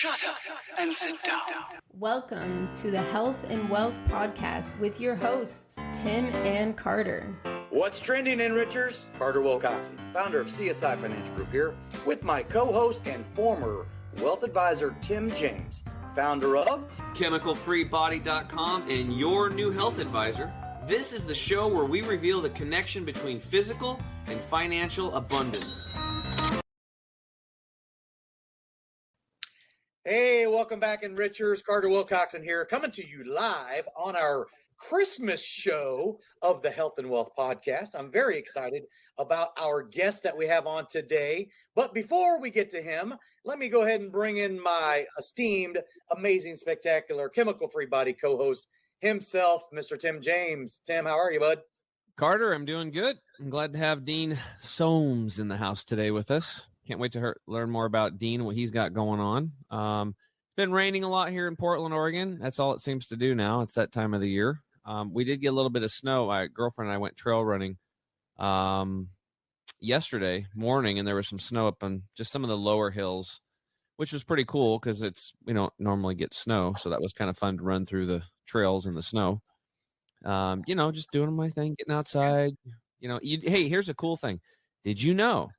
Shut up and sit down. Welcome to the Health and Wealth Podcast with your hosts, Tim and Carter. What's trending, Enrichers? Carter Wilcoxon, founder of CSI Financial Group here, with my co-host and former wealth advisor, Tim James, founder of ChemicalFreeBody.com and your new health advisor. This is the show where we reveal the connection between physical and financial abundance. Hey, welcome back, Enrichers. Carter Wilcoxon here, coming to you live on our Christmas show of the Health and Wealth Podcast. I'm very excited about our guest that we have on today. But before we get to him, let me go ahead and bring in my esteemed, amazing, spectacular, chemical-free body co-host himself, Mr. Tim James. Tim, how are you, bud? Carter, I'm doing good. I'm glad to have Dean Soames in the house today with us. Can't wait to learn more about Dean, what he's got going on. It's been raining a lot here in Portland, Oregon. That's all it seems to do now. It's that time of the year. We did get a little bit of snow. My girlfriend and I went trail running yesterday morning, and there was some snow up on just some of the lower hills, which was pretty cool because we don't normally get snow. So that was kind of fun to run through the trails in the snow. Just doing my thing, getting outside. Hey, here's a cool thing. Did you know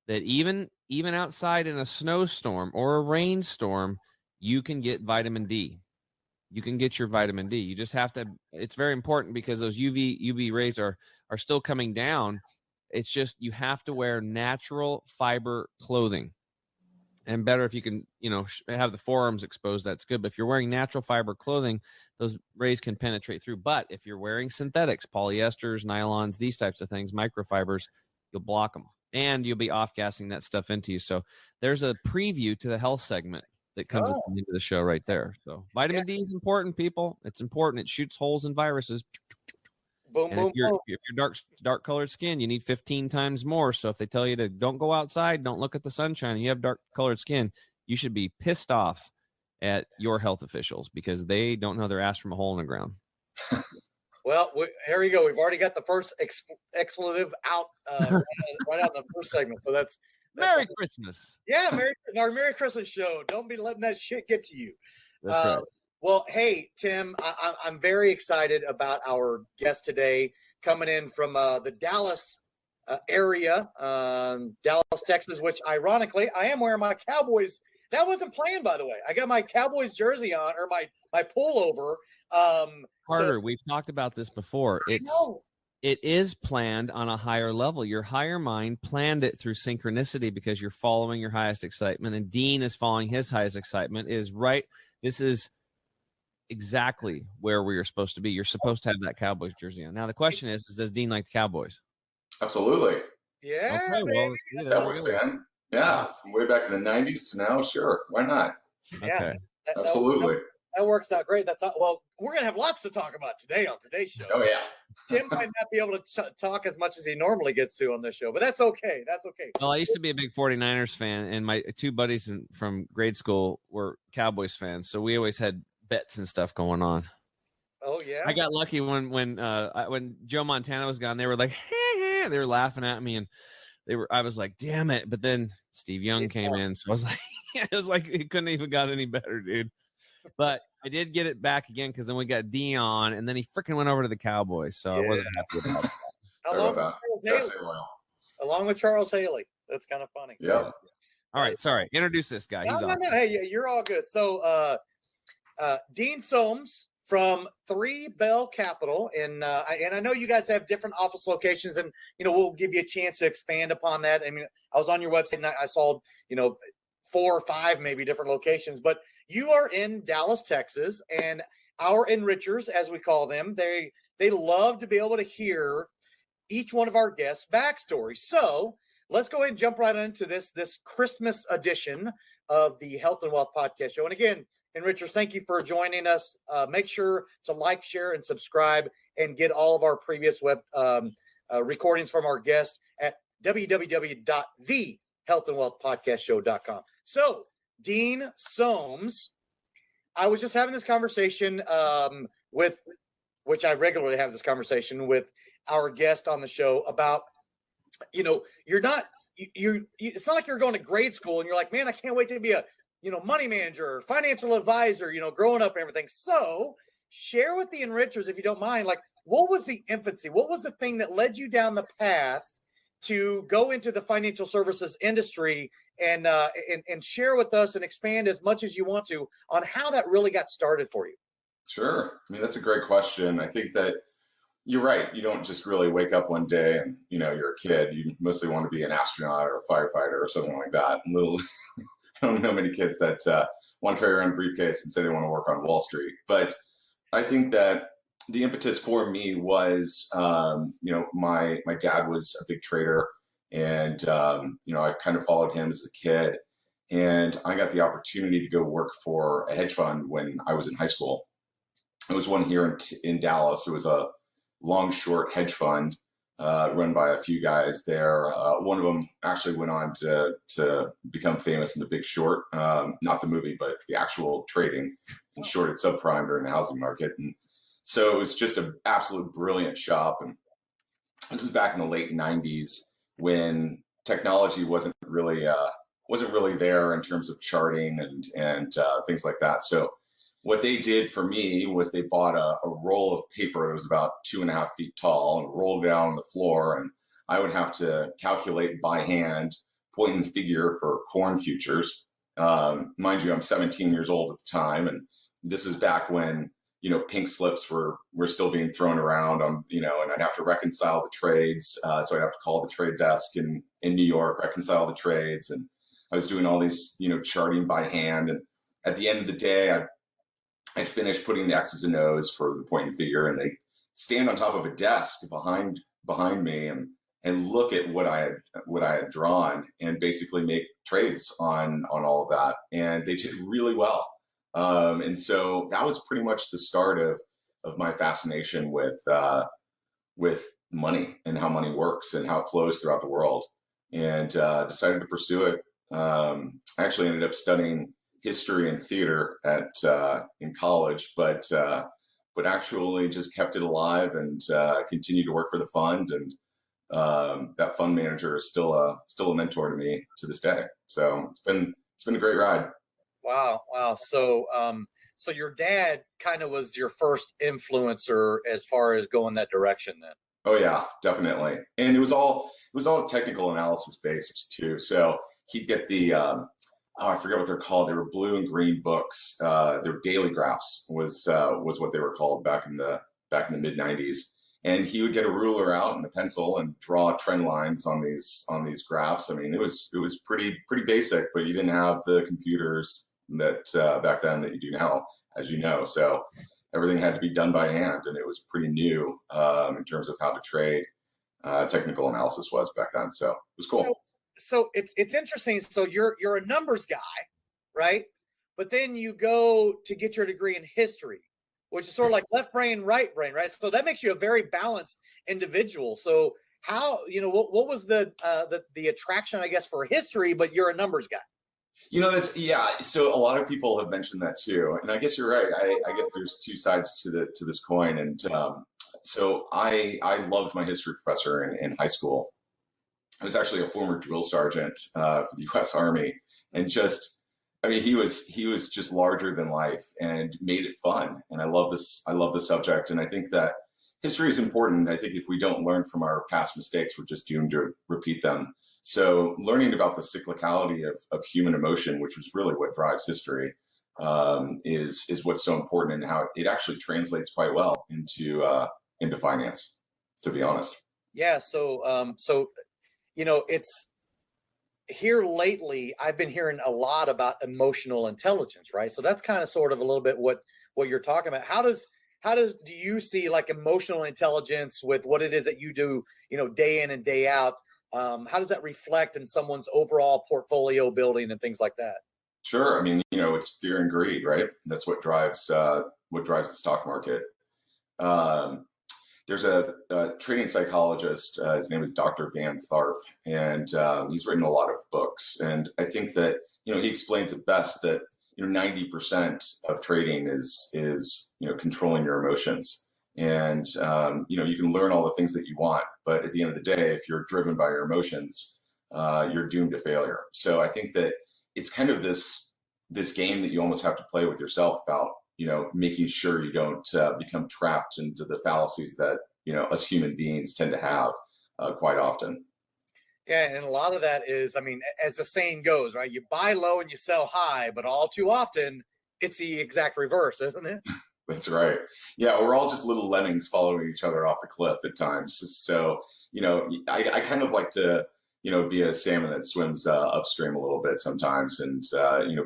that even outside in a snowstorm or a rainstorm, you can get vitamin D? You can get your vitamin D. You just have to, it's very important because those UV rays are still coming down. It's just, you have to wear natural fiber clothing. And better if you can, have the forearms exposed, that's good. But if you're wearing natural fiber clothing, those rays can penetrate through. But if you're wearing synthetics, polyesters, nylons, these types of things, microfibers, you'll block them. And you'll be off-gassing that stuff into you. So there's a preview to the health segment that comes at the end of the show right there. So vitamin D is important, people. It's important. It shoots holes in viruses. Boom, and boom, if you're boom. dark colored skin, you need 15 times more. So if they tell you to don't go outside, don't look at the sunshine, and you have dark colored skin, you should be pissed off at your health officials because they don't know their ass from a hole in the ground. Well, here we go. We've already got the first expletive out right out in the first segment. So that's Merry Christmas. Yeah, our Merry Christmas show. Don't be letting that shit get to you. That's right. Well, hey, Tim, I'm very excited about our guest today coming in from the Dallas area, Dallas, Texas, which ironically, I am wearing my Cowboys. That wasn't planned, by the way. I got my Cowboys jersey on, or my pullover. Carter, we've talked about this before. It is planned on a higher level. Your higher mind planned it through synchronicity because you're following your highest excitement, and Dean is following his highest excitement. This is exactly where we are supposed to be. You're supposed to have that Cowboys jersey on. Now the question is does Dean like the Cowboys? Absolutely. Yeah. Okay, well, Cowboys fan. Yeah, from way back in the 90s to now, sure. Why not? Okay. Yeah, absolutely. That works out great. Well, we're gonna have lots to talk about today on today's show. Oh yeah. Tim might not be able to talk as much as he normally gets to on this show, but that's okay. That's okay. Well, I used to be a big 49ers fan, and my two buddies from grade school were Cowboys fans, so we always had bets and stuff going on. Oh yeah. I got lucky when Joe Montana was gone. They were like, hey, they were laughing at me, and I was like, damn it. But then Steve Young came in, so it was like it couldn't even got any better, dude. But I did get it back again because then we got Dion, and then he freaking went over to the Cowboys, so I wasn't happy about that. Along with Charles Haley. That's kind of funny. Yeah. All right, sorry. Introduce this guy. He's awesome. No. Hey, you're all good. So Dean Soames from 3 Bell Capital, and I know you guys have different office locations, and we'll give you a chance to expand upon that. I mean, I was on your website and I saw 4 or 5 maybe different locations, but you are in Dallas, Texas, and our enrichers, as we call them, they love to be able to hear each one of our guests' backstory. So let's go ahead and jump right into this Christmas edition of the Health and Wealth Podcast Show. And again, enrichers, thank you for joining us. Make sure to like, share, and subscribe, and get all of our previous web recordings from our guests at www.thehealthandwealthpodcastshow.com. So, Dean Soames, I was just having this conversation which I regularly have this conversation with our guest on the show about, it's not like you're going to grade school and you're like, man, I can't wait to be a money manager, financial advisor, growing up and everything. So share with the enrichers, if you don't mind, like, what was the infancy? What was the thing that led you down the path to go into the financial services industry, and share with us and expand as much as you want to on how that really got started for you? Sure. I mean, that's a great question. I think that you're right. You don't just really wake up one day and, you're a kid. You mostly want to be an astronaut or a firefighter or something like that. I don't know many kids that want to carry around a briefcase and say they want to work on Wall Street. But I think that the impetus for me was, my dad was a big trader, and, I kind of followed him as a kid. And I got the opportunity to go work for a hedge fund when I was in high school. It was one here in Dallas. It was a long short hedge fund run by a few guys there. One of them actually went on to become famous in The Big Short, not the movie, but the actual trading, and shorted subprime during the housing market. And so it was just an absolute brilliant shop. And this is back in the late 90s when technology wasn't really there in terms of charting and things like that. So what they did for me was they bought a roll of paper that was about 2.5 feet tall and rolled it out on the floor. And I would have to calculate by hand, point and figure for corn futures. Mind you, I'm 17 years old at the time. And this is back when, pink slips were still being thrown around and I'd have to reconcile the trades. So I'd have to call the trade desk in New York, reconcile the trades. And I was doing all these, charting by hand. And at the end of the day, I'd finish putting the X's and O's for the point and figure, and they stand on top of a desk behind me and look at what I had drawn and basically make trades on all of that. And they did really well. And so that was pretty much the start of my fascination with money and how money works and how it flows throughout the world, and decided to pursue it. I actually ended up studying history and theater in college, but actually just kept it alive and continued to work for the fund. And that fund manager is still a mentor to me to this day. So it's been a great ride. Wow. So your dad kind of was your first influencer as far as going that direction then? Oh yeah, definitely. And it was all technical analysis based too. So he'd get the I forget what they're called. They were blue and green books. Their daily graphs was what they were called back in the mid 90s. And he would get a ruler out and a pencil and draw trend lines on these graphs. I mean, it was pretty basic, but you didn't have the computers that back then that you do now, as you know. So everything had to be done by hand, and it was pretty new in terms of how to trade. Technical analysis was back then, so it was cool. So it's interesting. So you're a numbers guy, right? But then you go to get your degree in history, which is sort of like left brain, right brain, right? So that makes you a very balanced individual. So how, what was the attraction, I guess, for history, but you're a numbers guy? So a lot of people have mentioned that too, and I guess you're right. I guess there's two sides to this coin, and so I loved my history professor in high school. I was actually a former drill sergeant for the U.S. Army, and he was just larger than life and made it fun. And I love the subject, and I think that history is important. I think if we don't learn from our past mistakes, we're just doomed to repeat them. So learning about the cyclicality of human emotion, which was really what drives history, is what's so important, and how it actually translates quite well into finance, to be honest. Yeah. So it's here lately, I've been hearing a lot about emotional intelligence, right? So that's kind of sort of a little bit what you're talking about. How do you see like emotional intelligence with what it is that you do, day in and day out? How does that reflect in someone's overall portfolio building and things like that? Sure. I mean, it's fear and greed, right? That's what drives the stock market. There's a trading psychologist. His name is Dr. Van Tharp, and he's written a lot of books. And I think that he explains it best that 90% of trading is controlling your emotions. And you can learn all the things that you want, but at the end of the day, if you're driven by your emotions, you're doomed to failure. So I think that it's kind of this this game that you almost have to play with yourself about, making sure you don't become trapped into the fallacies that, us human beings tend to have quite often. Yeah, and a lot of that is, I mean, as the saying goes, right? You buy low and you sell high, but all too often it's the exact reverse, isn't it? That's right. Yeah, we're all just little lemmings following each other off the cliff at times. So, I kind of like to, be a salmon that swims upstream a little bit sometimes, and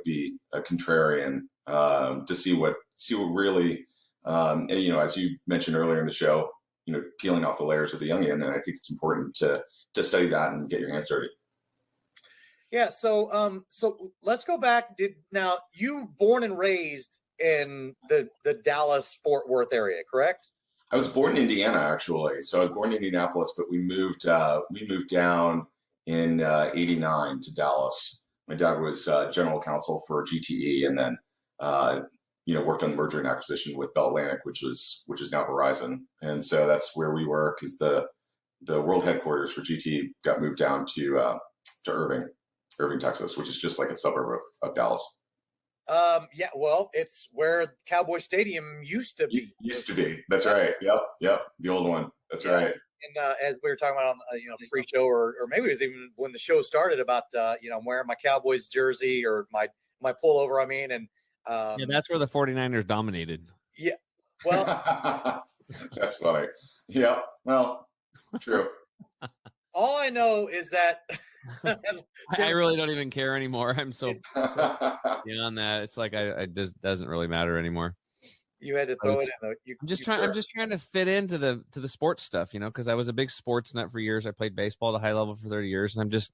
be a contrarian to see what really, and, as you mentioned earlier in the show, peeling off the layers of the onion. And I think it's important to study that and get your hands dirty. Yeah. So let's go back. Now you born and raised in the Dallas Fort Worth area, correct? I was born in Indiana, actually. So I was born in Indianapolis, but we moved down in '89 to Dallas. My dad was general counsel for GTE, and then worked on the merger and acquisition with Bell Atlantic, which is now Verizon. And so that's where we were, because the world headquarters for GTE got moved down to Irving, Texas, which is just like a suburb of Dallas. Yeah, well, it's where Cowboy Stadium used to be. Used to be. That's right. Yep. The old one. That's right. And as we were talking about on pre-show, or maybe it was even when the show started, about I'm wearing my Cowboys jersey or my pullover. I mean, and that's where the 49ers dominated. Yeah. Well, that's funny. Yeah. Well, true. All I know is that I really don't even care anymore. I'm so beyond that. It's like it just doesn't really matter anymore. You had to throw it in. I'm just trying to fit into the sports stuff, because I was a big sports nut for years. I played baseball at a high level for 30 years, and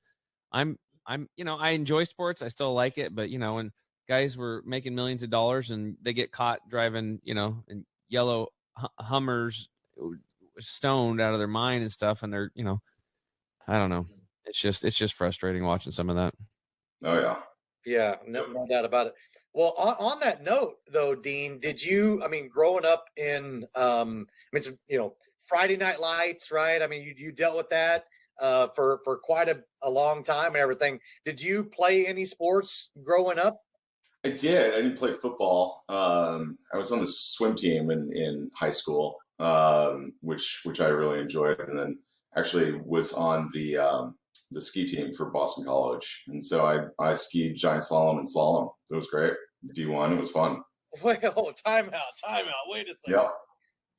I'm I enjoy sports. I still like it, but when guys were making millions of dollars and they get caught driving, in yellow Hummers, stoned out of their mind and stuff, and they're, I don't know. It's just frustrating watching some of that. Oh yeah. Yeah, no doubt about it. Well, on that note, though, Dean, growing up in, Friday Night Lights, right? I mean, you dealt with that for quite a long time and everything. Did you play any sports growing up? I did. I didn't play football. I was on the swim team in high school, which I really enjoyed, and then actually was on the ski team for Boston College. And so I skied giant slalom and slalom. It was great. D1, it was fun. Wait, time out. Wait a second. Yep.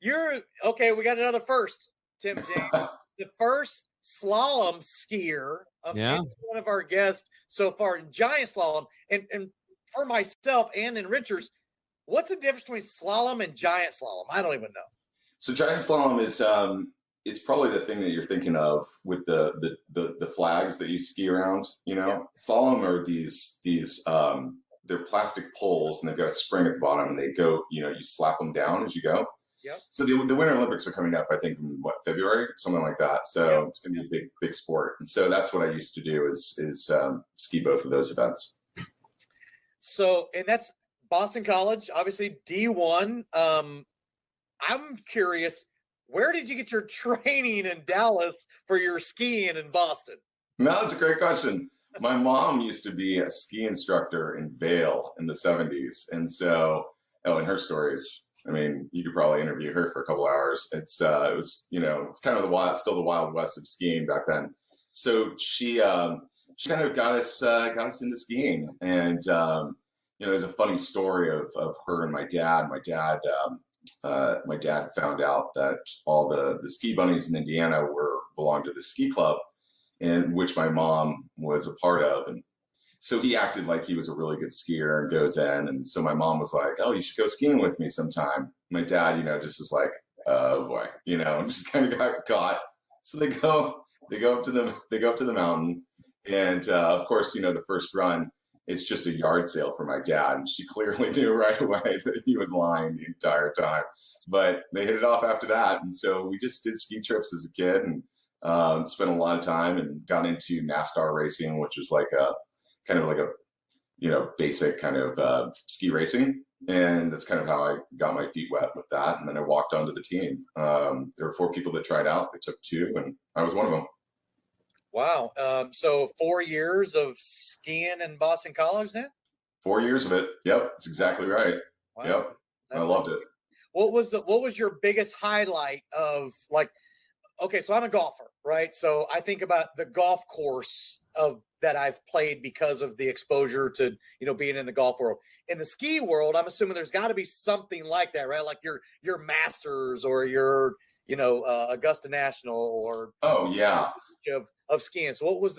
You're okay. We got another first, Tim James. The first slalom skier of one of our guests so far in giant slalom. And for myself and in Richards, what's the difference between slalom and giant slalom? I don't even know. So giant slalom is it's probably the thing that you're thinking of with the flags that you ski around. Slalom are these they're plastic poles, and they've got a spring at the bottom, and they go, you slap them down as you go. Yep. So the Winter Olympics are coming up, I think, in February, something like that. So It's going to be a big sport. And so that's what I used to do is ski both of those events. So, and that's Boston College, obviously D1. I'm curious, where did you get your training in Dallas for your skiing in Boston? No, that's a great question. My mom used to be a ski instructor in Vail in the 70s. And so, and her stories, I mean, you could probably interview her for a couple hours. It was, it's kind of still the Wild West of skiing back then. So she kind of got us into skiing. And, there's a funny story of her and my dad. My dad found out that all the ski bunnies in Indiana belonged to the ski club, in which my mom was a part of. And so he acted like he was a really good skier and goes in. And so my mom was like, "Oh, you should go skiing with me sometime." My dad, just was like, "Oh boy," just kind of got caught. So they go up to the mountain. And of course, the first run, it's just a yard sale for my dad. And she clearly knew right away that he was lying the entire time. But they hit it off after that. And so we just did ski trips as a kid, and spent a lot of time, and got into NASCAR racing, which was like a kind of like a basic kind of ski racing. And that's kind of how I got my feet wet with that. And then I walked onto the team. There were 4 people that tried out. They took 2, and I was one of them. Wow. So 4 years of skiing in Boston College then? 4 years of it. Yep, that's exactly right. Wow. Yep, I loved it. What was your biggest highlight of, like, okay, so I'm a golfer, right? So I think about the golf course that I've played because of the exposure to, being in the golf world. In the ski world, I'm assuming there's got to be something like that, right? Like your Masters or your, Augusta National or Oh yeah. of skiing. So what was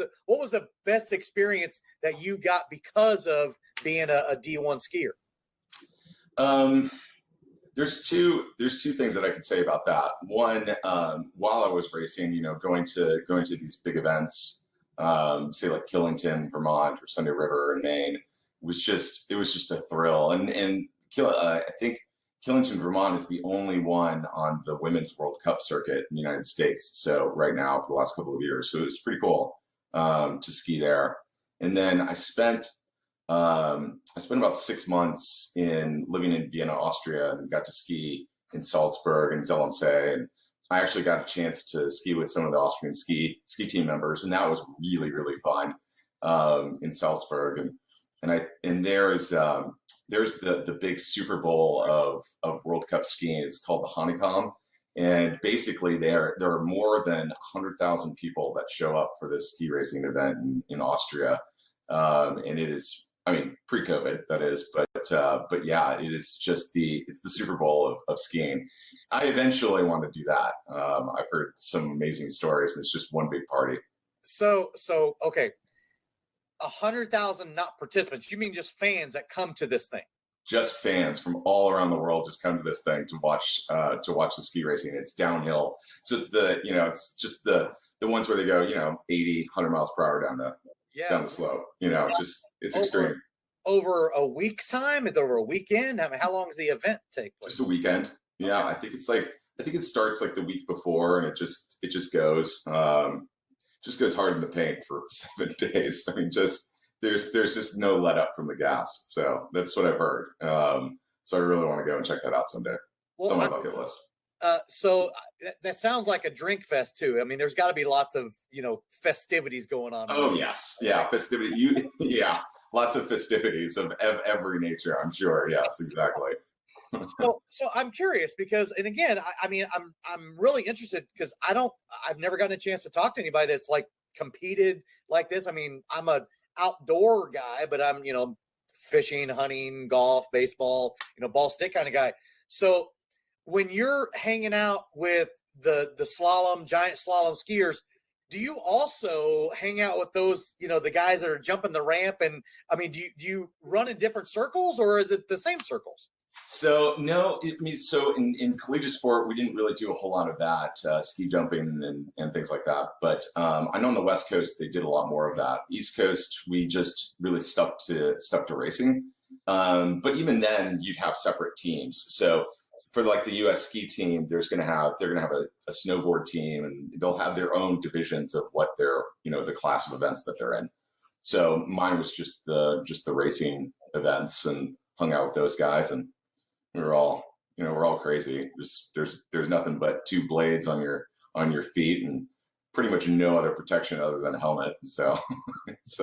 the best experience that you got because of being a D1 skier? There's two things that I could say about that. One, while I was racing, going to these big events, say like Killington, Vermont, or Sunday River in Maine, was just a thrill. And I think Killington, Vermont is the only one on the Women's World Cup circuit in the United States. So right now, for the last couple of years, so it was pretty cool to ski there. And then I spent about 6 months living in Vienna, Austria, and got to ski in Salzburg and Eliances. And I actually got a chance to ski with some of the Austrian ski team members, and that was really, really fun in Salzburg. And there's the big Super Bowl of World Cup skiing. It's called the Honeycomb. And basically there are more than 100,000 people that show up for this ski racing event in Austria. And it is, pre-COVID, that is, but yeah, it's the Super Bowl of skiing. I eventually want to do that. I've heard some amazing stories. It's just one big party. So okay, 100,000 not participants. You mean just fans that come to this thing? Just fans from all around the world just come to this thing to watch the ski racing. It's downhill. It's just the ones where they go 80, 100 miles per hour down the slope. It's extreme. Over a week's time? Is it over a weekend? How long does the event take place? Just a weekend. Yeah, okay. I think it starts like the week before, and it just goes hard in the paint for 7 days. There's just no let up from the gas. So that's what I've heard. So I really want to go and check that out someday. It's on my bucket list. So that sounds like a drink fest too. There's got to be lots of festivities going on. Oh yes, yeah, festivity. Yeah, lots of festivities of every nature. I'm sure. Yes, exactly. So I'm curious because, and again, I'm really interested because I've never gotten a chance to talk to anybody that's like competed like this. I'm a outdoor guy, but I'm fishing, hunting, golf, baseball, ball stick kind of guy. So when you're hanging out with the giant slalom skiers, do you also hang out with those, the guys that are jumping the ramp? And do you run in different circles, or is it the same circles? So no, so in collegiate sport, we didn't really do a whole lot of that, ski jumping and things like that. But I know on the West Coast, they did a lot more of that. East Coast, we just really stuck to racing. But even then you'd have separate teams. So for like the US ski team, they're going to have a snowboard team, and they'll have their own divisions of what their, the class of events that they're in. So mine was just the racing events, and hung out with those guys, and we're all crazy. There's nothing but 2 blades on your feet and pretty much no other protection other than a helmet. So it's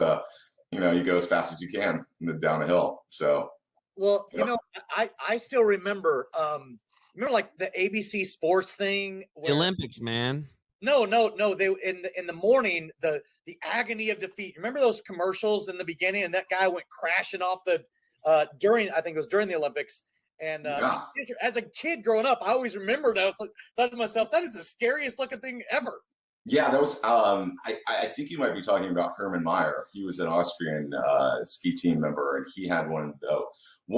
you go as fast as you can down a hill. So well, I still remember like the ABC Sports thing. The Olympics, man. No. They in the morning, the agony of defeat. Remember those commercials in the beginning, and that guy went crashing off the I think it was during the Olympics. And as a kid growing up, I always remembered that. I thought to myself, that is the scariest looking thing ever. Yeah, that was. I think you might be talking about Hermann Maier. He was an Austrian ski team member, and he had one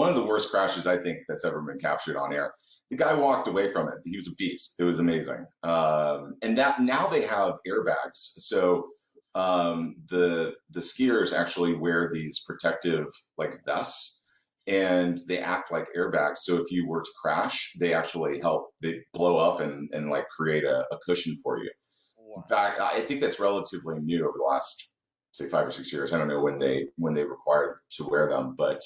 of the worst crashes I think that's ever been captured on air. The guy walked away from it. He was a beast. It was amazing. And that now they have airbags. So the skiers actually wear these protective like vests, and they act like airbags. So if you were to crash, they actually help. They blow up and like create a cushion for you. Wow. Back, I think that's relatively new over the last, say, 5 or 6 years. I don't know when they required to wear them, but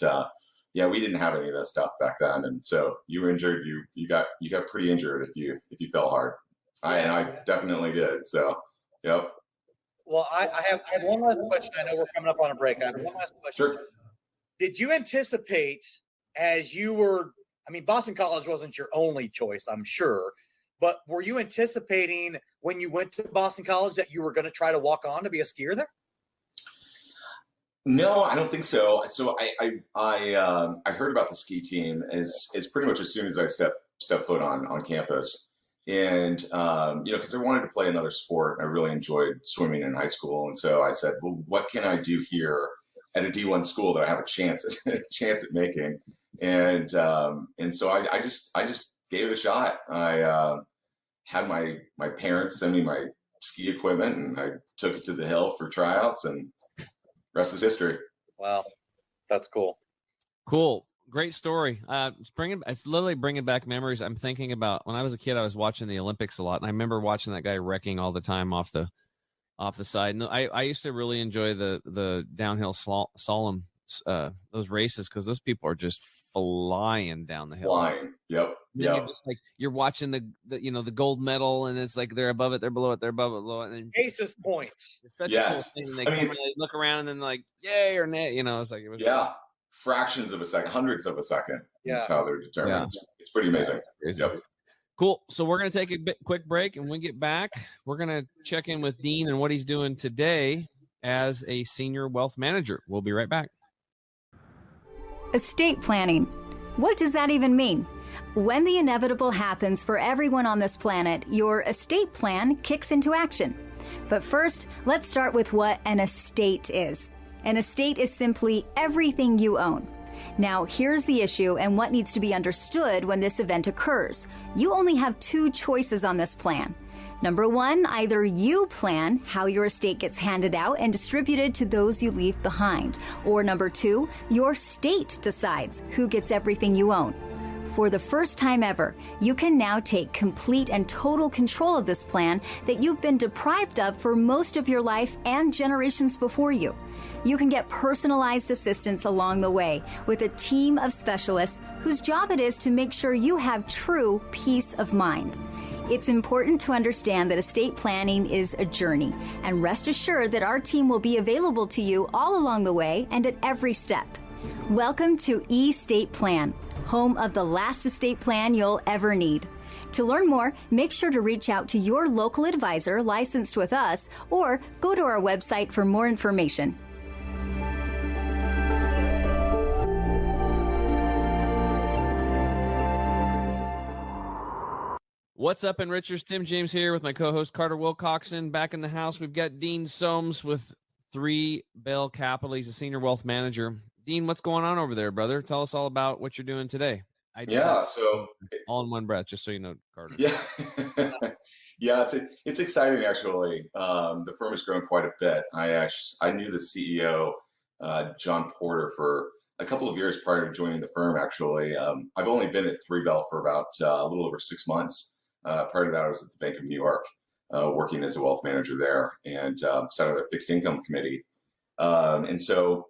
yeah, we didn't have any of that stuff back then. And so you were injured. You got pretty injured if you fell hard. I definitely did. So yep. Well, I have one last question. I know we're coming up on a break. I have one last question. Sure. did you anticipate as you were, I mean, Boston College wasn't your only choice, I'm sure, but were you anticipating when you went to Boston College that you were going to try to walk on to be a skier there? No, I don't think so. So I heard about the ski team as pretty much as soon as I stepped foot on campus, and because I wanted to play another sport. I really enjoyed swimming in high school, and so I said, well, what can I do here at a D1 school that I have a chance at making? And so I just gave it a shot. I had my parents send me my ski equipment, and I took it to the hill for tryouts, and rest is history. Wow, that's cool. Cool, great story. It's literally bringing back memories. I'm thinking about when I was a kid. I was watching the Olympics a lot, and I remember watching that guy wrecking all the time off the side. And I used to really enjoy the downhill slalom those races because those people are just flying down the hill. Flying, yep. You're just like you're watching the gold medal, and it's like they're above it, they're below it, they're above it, below it, and Aces points. it's such Yes. a cool thing. They look around and then like yay or nay, it's like it was fractions of a second, hundredths of a second. Yeah. That's how they're determined. Yeah. It's pretty amazing. Yep. Cool. So we're going to take a quick break, and when we get back, we're going to check in with Dean and what he's doing today as a senior wealth manager. We'll be right back. Estate planning. What does that even mean? When the inevitable happens for everyone on this planet, your estate plan kicks into action. But first, let's start with what an estate is. An estate is simply everything you own. Now, here's the issue and what needs to be understood when this event occurs. You only have two choices on this plan. Number one, either you plan how your estate gets handed out and distributed to those you leave behind. Or number two, your state decides who gets everything you own. For the first time ever, you can now take complete and total control of this plan that you've been deprived of for most of your life and generations before you. You can get personalized assistance along the way with a team of specialists whose job it is to make sure you have true peace of mind. It's important to understand that estate planning is a journey, and rest assured that our team will be available to you all along the way and at every step. Welcome to eState Plan, home of the last estate plan you'll ever need. To learn more, make sure to reach out to your local advisor licensed with us or go to our website for more information. What's up, Enrichers? Tim James here with my co-host Carter Wilcoxon. Back in the house, we've got Dean Soames with 3 Bell Capital. He's a senior wealth manager. Dean, what's going on over there, brother? Tell us all about what you're doing today. So all in one breath, just so you know, Carter. Yeah, yeah, it's exciting actually. The firm has grown quite a bit. I knew the CEO, John Porter, for a couple of years prior to joining the firm. Actually, I've only been at 3 Bell for about a little over 6 months. Prior to that, I was at the Bank of New York, working as a wealth manager there, and sat on their fixed income committee. And so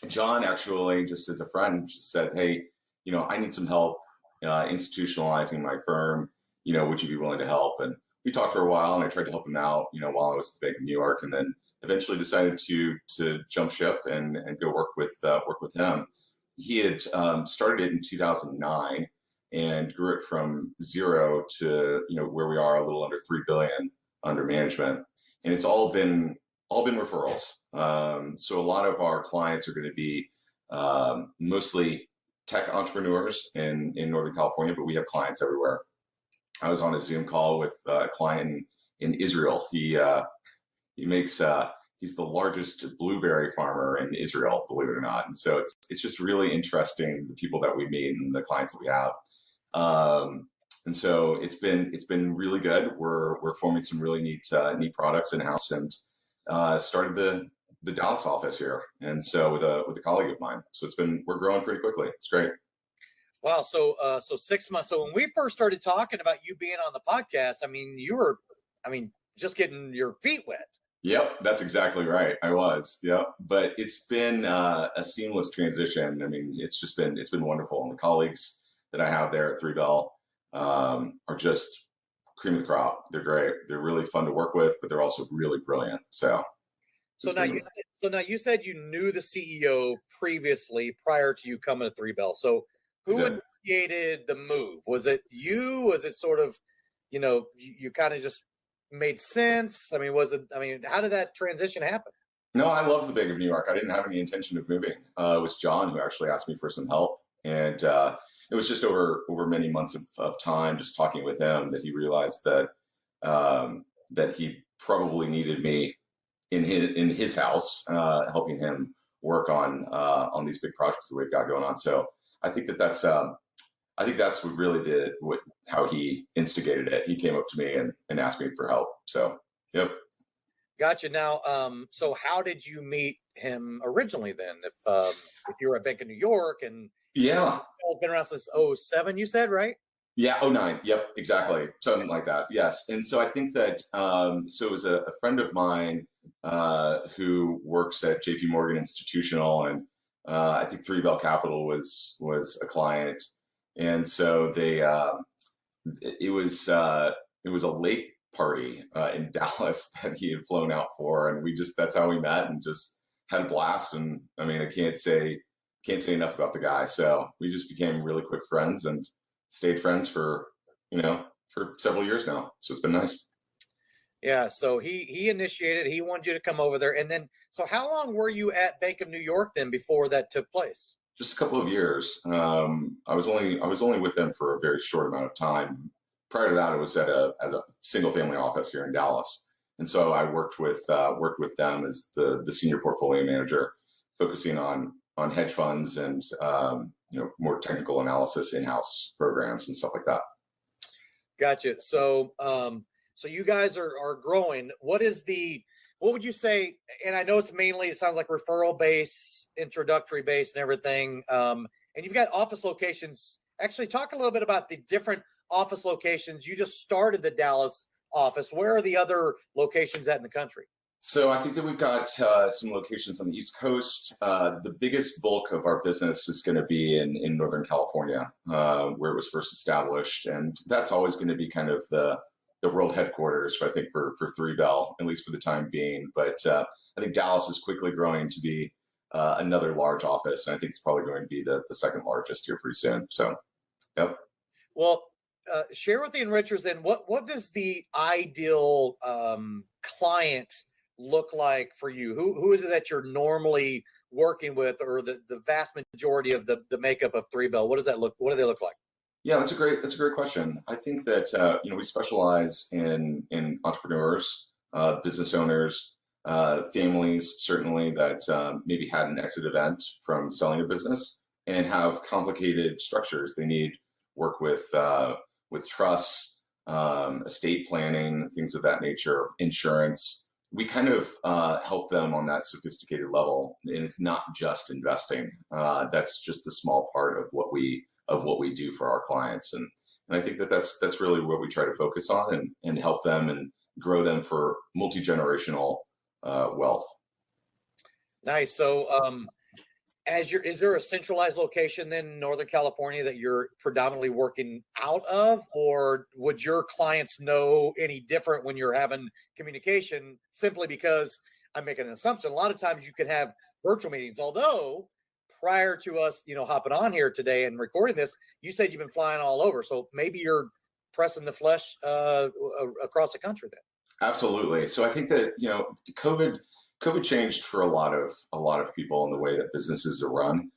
John actually, just as a friend, just said, hey, I need some help institutionalizing my firm. Would you be willing to help? And we talked for a while, and I tried to help him out, while I was at the Bank of New York, and then eventually decided to jump ship and go work with him. He had started it in 2009 and grew it from 0 to where we are, a little under $3 billion under management, and it's all been referrals. So a lot of our clients are going to be mostly tech entrepreneurs in Northern California, but we have clients everywhere. I was on a Zoom call with a client in Israel. He makes he's the largest blueberry farmer in Israel, believe it or not. And so it's just really interesting, the people that we meet and the clients that we have. And so it's been really good. We're forming some really neat products in house, and started the Dallas office here, and so with a colleague of mine. So we're growing pretty quickly. It's great. Wow. So 6 months. So when we first started talking about you being on the podcast, you were, just getting your feet wet. Yep, that's exactly right. I was. Yep, but it's been a seamless transition. It's been wonderful, and the colleagues that I have there at 3 Bell are just cream of the crop. They're great. They're really fun to work with, but they're also really brilliant. So So now you said you knew the CEO previously prior to you coming to Three Bell. So who initiated the move? Was it you? Was it sort of, you kind of just made sense? I mean, how did that transition happen? No, I love the Bank of New York. I didn't have any intention of moving. It was John who actually asked me for some help. And it was just over many months of time, just talking with him, that he realized that that he probably needed me in his house, helping him work on these big projects that we've got going on. So I think that's what really did how he instigated it. He came up to me and asked me for help. So, yep. Gotcha. Now, so how did you meet him originally then? If you were at Bank of New York and been around since 2007, you said, right? Yeah, 2009. Yep, exactly. Something like that. Yes. And so I think that so it was a friend of mine who works at JP Morgan Institutional, and I think Three Bell Capital was a client. And so it was a lake party in Dallas that he had flown out for, and that's how we met and just had a blast. And I mean, I can't say enough about the guy. So we just became really quick friends and stayed friends for several years now. So it's been nice. Yeah. So he initiated, he wanted you to come over there. And then, so how long were you at Bank of New York then before that took place? Just a couple of years. I was only with them for a very short amount of time. Prior to that, I was at a single family office here in Dallas. And so I worked with them as the senior portfolio manager, focusing on hedge funds and more technical analysis, in-house programs and stuff like that. Gotcha. So so you guys are growing. What would you say? And I know it sounds like referral based, introductory based and everything. And you've got office locations. Actually, talk a little bit about the different office locations. You just started the Dallas office. Where are the other locations at in the country? So I think that we've got some locations on the East Coast. The biggest bulk of our business is going to be in Northern California, where it was first established. And that's always going to be kind of the world headquarters, I think, for Three Bell, at least for the time being. But I think Dallas is quickly growing to be another large office. And I think it's probably going to be the second largest here pretty soon. So, yep. Well, share with the enrichers then, what does the ideal client look like for you? Who is it that you're normally working with, or the vast majority of the makeup of Three Bell? What do they look like? Yeah, that's a great question. I think that we specialize in entrepreneurs, business owners, families, certainly that maybe had an exit event from selling a business and have complicated structures. They need work with trusts, estate planning, things of that nature, insurance. We kind of help them on that sophisticated level, and it's not just investing. That's just a small part of what we do for our clients, and I think that's really what we try to focus on and help them and grow them for multi-generational wealth. Nice. So, is there a centralized location then in Northern California that you're predominantly working out of, or would your clients know any different when you're having communication? Simply because I'm making an assumption. A lot of times you can have virtual meetings, although prior to us, hopping on here today and recording this, you said you've been flying all over. So maybe you're pressing the flesh across the country then. Absolutely. So I think that, COVID changed for a lot of people in the way that businesses are run.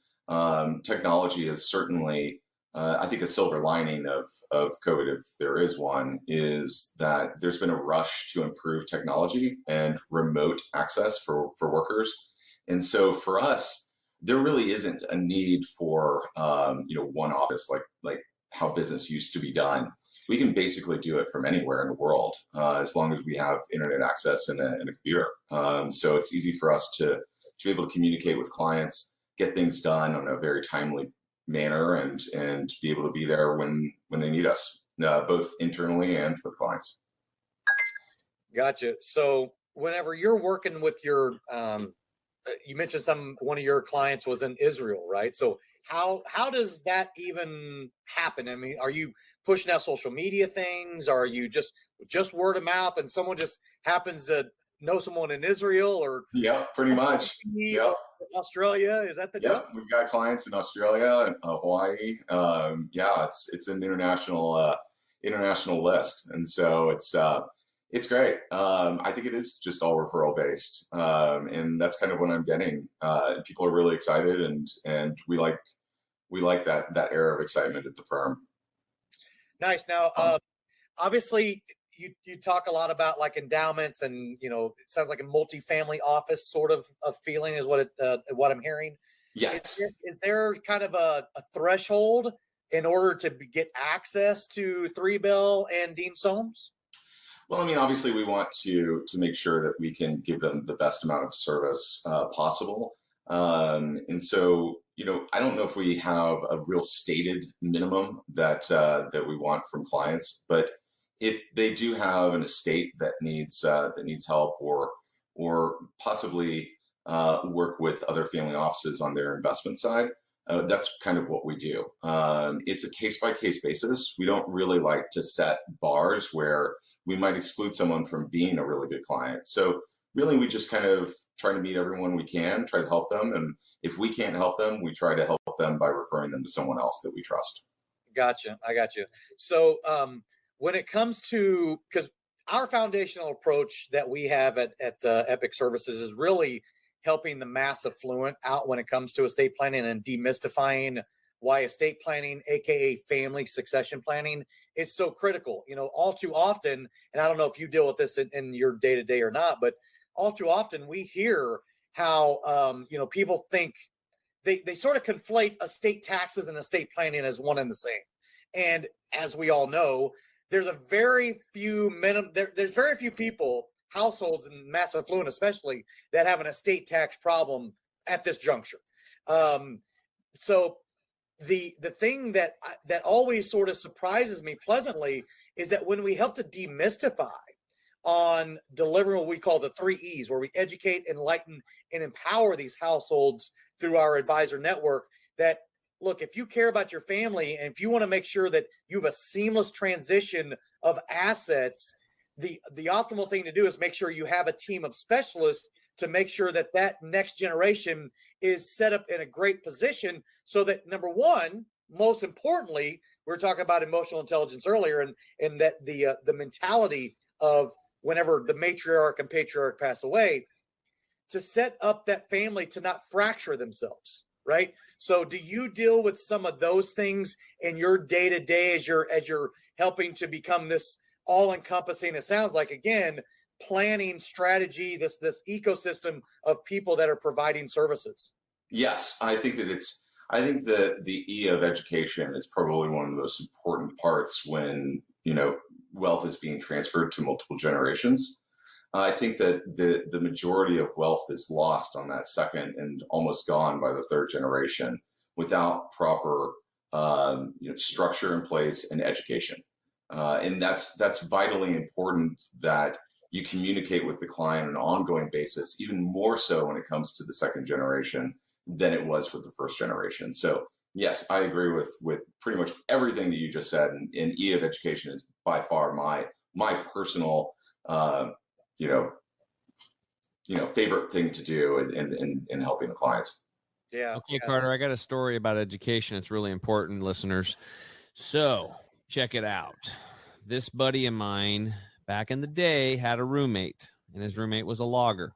Technology is certainly, I think, a silver lining of COVID, if there is one, is that there's been a rush to improve technology and remote access for workers. And so for us, there really isn't a need for one office like how business used to be done. We can basically do it from anywhere in the world as long as we have internet access and a computer. So it's easy for us to be able to communicate with clients, get things done on a very timely manner, and be able to be there when they need us, both internally and for the clients. Gotcha. So whenever you're working with your, you mentioned one of your clients was in Israel, right? So how does that even happen? I mean, are you pushing out social media things? Are you just word of mouth and someone just happens to know someone in Israel or pretty much. or Australia. Is that the deal? We've got clients in Australia and Hawaii. It's an international list, and so it's great. I think it is just all referral based, and that's kind of what I'm getting. People are really excited, and we like that era of excitement at the firm. Nice. Now, obviously, you talk a lot about like endowments, and it sounds like a multifamily office sort of feeling is what I'm hearing. Yes. Is there kind of a threshold in order to get access to 3Bell and Dean Soames? Well, I mean, obviously, we want to make sure that we can give them the best amount of service possible, and so I don't know if we have a real stated minimum that we want from clients, but if they do have an estate that needs help, or possibly work with other family offices on their investment side, that's kind of what we do. It's a case-by-case basis. We don't really like to set bars where we might exclude someone from being a really good client. So really, we just kind of try to meet everyone we can, try to help them. And if we can't help them, we try to help them by referring them to someone else that we trust. Gotcha. I got you. So when it comes to, because our foundational approach that we have at Epic Services is really helping the mass affluent out when it comes to estate planning and demystifying why estate planning, aka family succession planning, is so critical. All too often, and I don't know if you deal with this in your day-to-day or not, but all too often we hear how people think they sort of conflate estate taxes and estate planning as one and the same. And as we all know, there's very few people, households and mass affluent especially, that have an estate tax problem at this juncture. So the thing that always sort of surprises me pleasantly is that when we help to demystify on delivering what we call the 3 E's, where we educate, enlighten, and empower these households through our advisor network, that look, if you care about your family and if you want to make sure that you have a seamless transition of assets, the optimal thing to do is make sure you have a team of specialists to make sure that next generation is set up in a great position, so that, number one, most importantly, we were talking about emotional intelligence earlier, and that the mentality of whenever the matriarch and patriarch pass away, to set up that family to not fracture themselves, right? So do you deal with some of those things in your day-to-day as you're helping to become this all-encompassing, it sounds like, again, planning strategy, this ecosystem of people that are providing services? Yes, I think that the E of education is probably one of the most important parts when wealth is being transferred to multiple generations. I think that the majority of wealth is lost on that second and almost gone by the third generation without proper structure in place and education. And that's vitally important, that you communicate with the client on an ongoing basis, even more so when it comes to the second generation than it was with the first generation. So yes, I agree with pretty much everything that you just said. And E of education is by far my personal favorite thing to do in helping the clients. Yeah. Okay, Carter, I got a story about education. It's really important, listeners. So check it out. This buddy of mine back in the day had a roommate, and his roommate was a logger.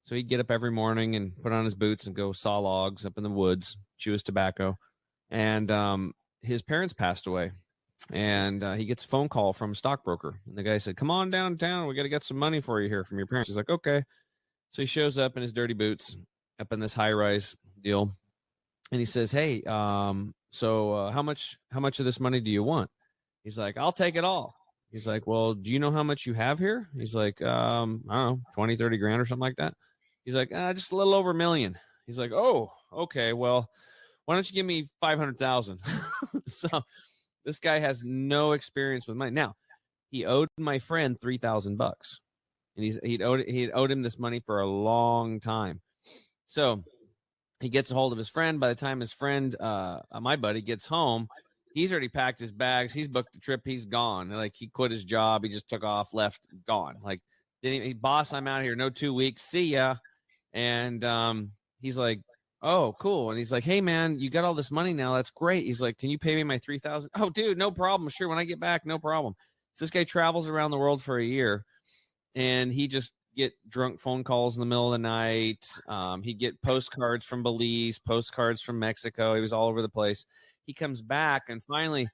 So he'd get up every morning and put on his boots and go saw logs up in the woods, chew his tobacco. And his parents passed away. And he gets a phone call from a stockbroker. And the guy said, "Come on downtown. We got to get some money for you here from your parents." He's like, "Okay." So he shows up in his dirty boots up in this high-rise deal. And he says, "Hey, so how much of this money do you want?" He's like, "I'll take it all." He's like, "Well, do you know how much you have here?" He's like, I don't know, 20, 30 grand or something like that. He's like, just a little over $1 million. He's like, "Oh, okay. Well, why don't you give me 500,000? So this guy has no experience with money. Now, he owed my friend $3,000, and he'd owed him this money for a long time. So he gets a hold of his friend. By the time his friend, my buddy, gets home, he's already packed his bags. He's booked the trip. He's gone. Like, he quit his job. He just took off, left, gone. Like, Boss, I'm out here. No 2 weeks. See ya. And he's like, oh, cool. And he's like, hey, man, you got all this money now. That's great. He's like, can you pay me my $3,000? Oh, dude, no problem. Sure. When I get back, no problem. So this guy travels around the world for a year, and he just get drunk phone calls in the middle of the night. He'd get postcards from Belize, postcards from Mexico. He was all over the place. He comes back, and finally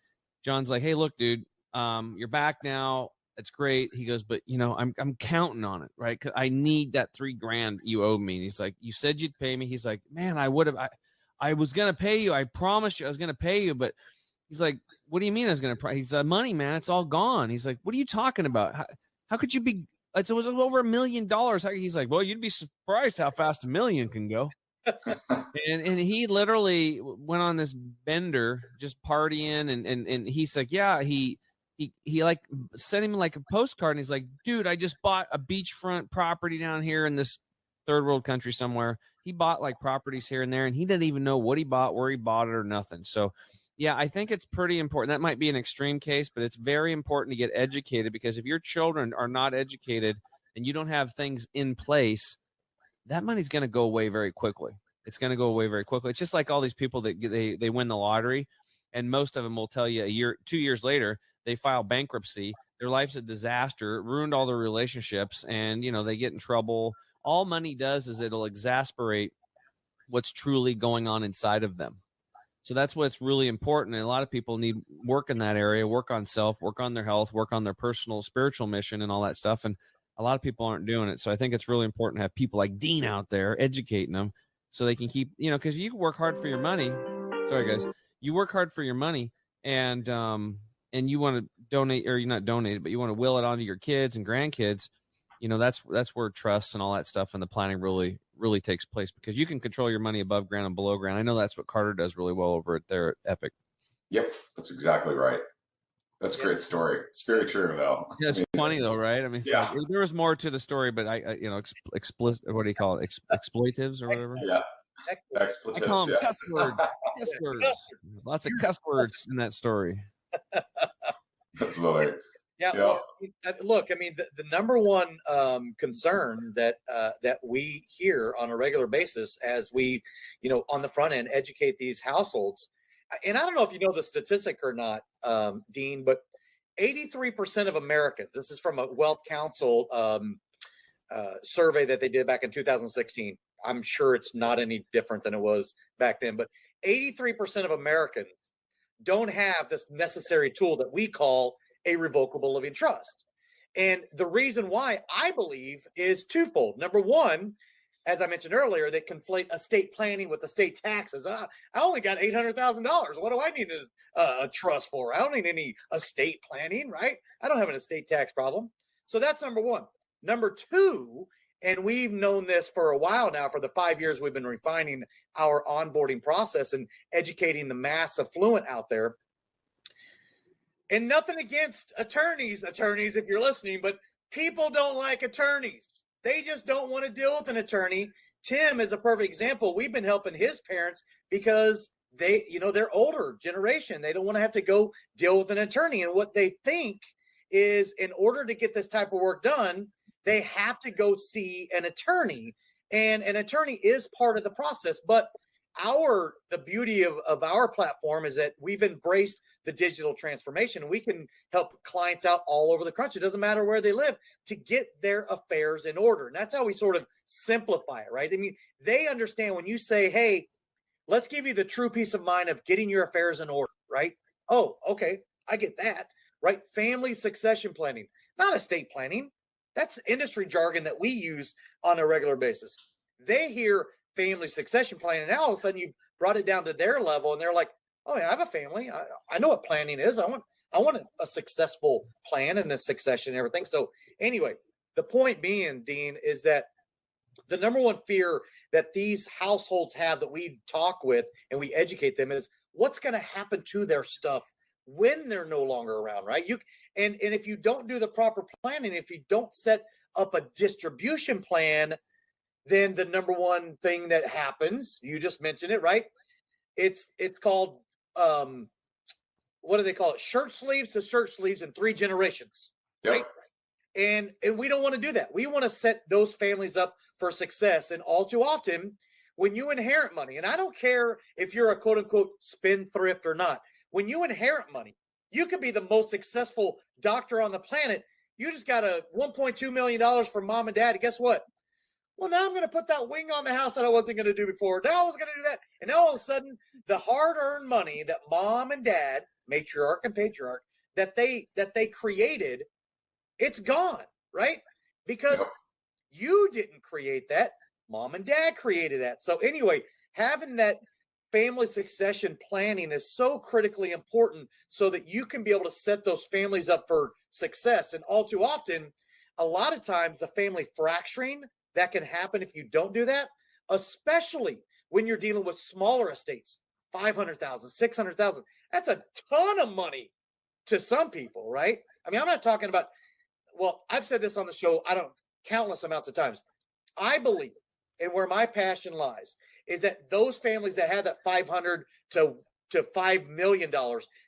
John's like, hey, look, dude, you're back now. It's great. He goes, but I'm counting on it, right? 'Cause I need that $3,000 you owe me. And he's like, you said you'd pay me. He's like, man, I would have. I was gonna pay you. I promised you I was gonna pay you. But he's like, what do you mean I was gonna pay? He's like, money, man, it's all gone. He's like, what are you talking about? How could you be? It was over $1 million. He's like, well, you'd be surprised how fast $1 million can go. and he literally went on this bender, just partying, and he's like, yeah, he like sent him like a postcard, and he's like, dude, I just bought a beachfront property down here in this third world country somewhere. He bought like properties here and there, and he didn't even know what he bought, where he bought it, or nothing. So yeah, I think it's pretty important. That might be an extreme case, but it's very important to get educated, because if your children are not educated and you don't have things in place, that money's going to go away very quickly. It's going to go away very quickly. It's just like all these people that they win the lottery, and most of them will tell you 2 years later, they file bankruptcy. Their life's a disaster, ruined all their relationships, and they get in trouble. All money does is it'll exasperate what's truly going on inside of them. So that's what's really important. And a lot of people need work in that area, work on self, work on their health, work on their personal spiritual mission and all that stuff. And a lot of people aren't doing it. So I think it's really important to have people like Dean out there educating them so they can keep, because you work hard for your money. Sorry, guys. You work hard for your money, and you want to donate, or you're not donate, but you want to will it onto your kids and grandkids. That's where trust and all that stuff and the planning really takes place, because you can control your money above ground and below ground. I know that's what Carter does really well over there at Epic. Yep, that's exactly right. That's a great story. It's very true, though. Yeah, it's funny though, right? I mean, yeah. Like, there was more to the story, but explicit. What do you call it? Exploitives or whatever. Yeah, expletives. I call them Yeah. cuss words. Cuss words. Lots of cuss words in that story. That's funny. Yeah. Well, look, I mean, the number one concern that we hear on a regular basis as we, on the front end, educate these households. And I don't know if you know the statistic or not, Dean, but 83% of Americans, this is from a Wealth Council survey that they did back in 2016. I'm sure it's not any different than it was back then, but 83% of Americans don't have this necessary tool that we call a revocable living trust. And the reason why, I believe, is twofold. Number one, as I mentioned earlier, they conflate estate planning with estate taxes. I only got $800,000. What do I need a trust for? I don't need any estate planning, right? I don't have an estate tax problem. So that's number one. Number two, and we've known this for a while now, for the 5 years we've been refining our onboarding process and educating the mass affluent out there. And nothing against attorneys, if you're listening, but people don't like attorneys. They just don't want to deal with an attorney. Tim is a perfect example. We've been helping his parents because they're older generation. They don't want to have to go deal with an attorney. And what they think is, in order to get this type of work done, they have to go see an attorney. And an attorney is part of the process. But the beauty of our platform is that we've embraced the digital transformation. We can help clients out all over the country. It doesn't matter where they live, to get their affairs in order. And that's how we sort of simplify it, right? I mean, they understand when you say, hey, let's give you the true peace of mind of getting your affairs in order, right? Oh, okay, I get that, right? Family succession planning, not estate planning. That's industry jargon that we use on a regular basis. They hear family succession planning. Now all of a sudden you brought it down to their level, and they're like, oh yeah, I have a family. I know what planning is. I want a successful plan and a succession and everything. So anyway, the point being, Dean, is that the number one fear that these households have that we talk with and we educate them is what's going to happen to their stuff when they're no longer around, right? And if you don't do the proper planning, if you don't set up a distribution plan, then the number one thing that happens, you just mentioned it, right? It's called, what do they call it? Shirt sleeves to shirt sleeves in 3 generations, Yep. right? And we don't want to do that. We want to set those families up for success. And all too often, when you inherit money, and I don't care if you're a quote unquote spendthrift or not, when you inherit money, you could be the most successful doctor on the planet. You just got a $1.2 million from mom and dad. And guess what? Well, now I'm going to put that wing on the house that I wasn't going to do before. Now I was going to do that. And now all of a sudden, the hard-earned money that mom and dad, matriarch and patriarch, that they created, it's gone, right? Because you didn't create that. Mom and dad created that. So anyway, having that family succession planning is so critically important so that you can be able to set those families up for success. And all too often, a lot of times the family fracturing that can happen if you don't do that, especially when you're dealing with smaller estates, 500,000, 600,000. That's a ton of money to some people, right? I mean, I'm not talking about, well, I've said this on the show, countless amounts of times. I believe, and where my passion lies, is that those families that have that $500 to $5 million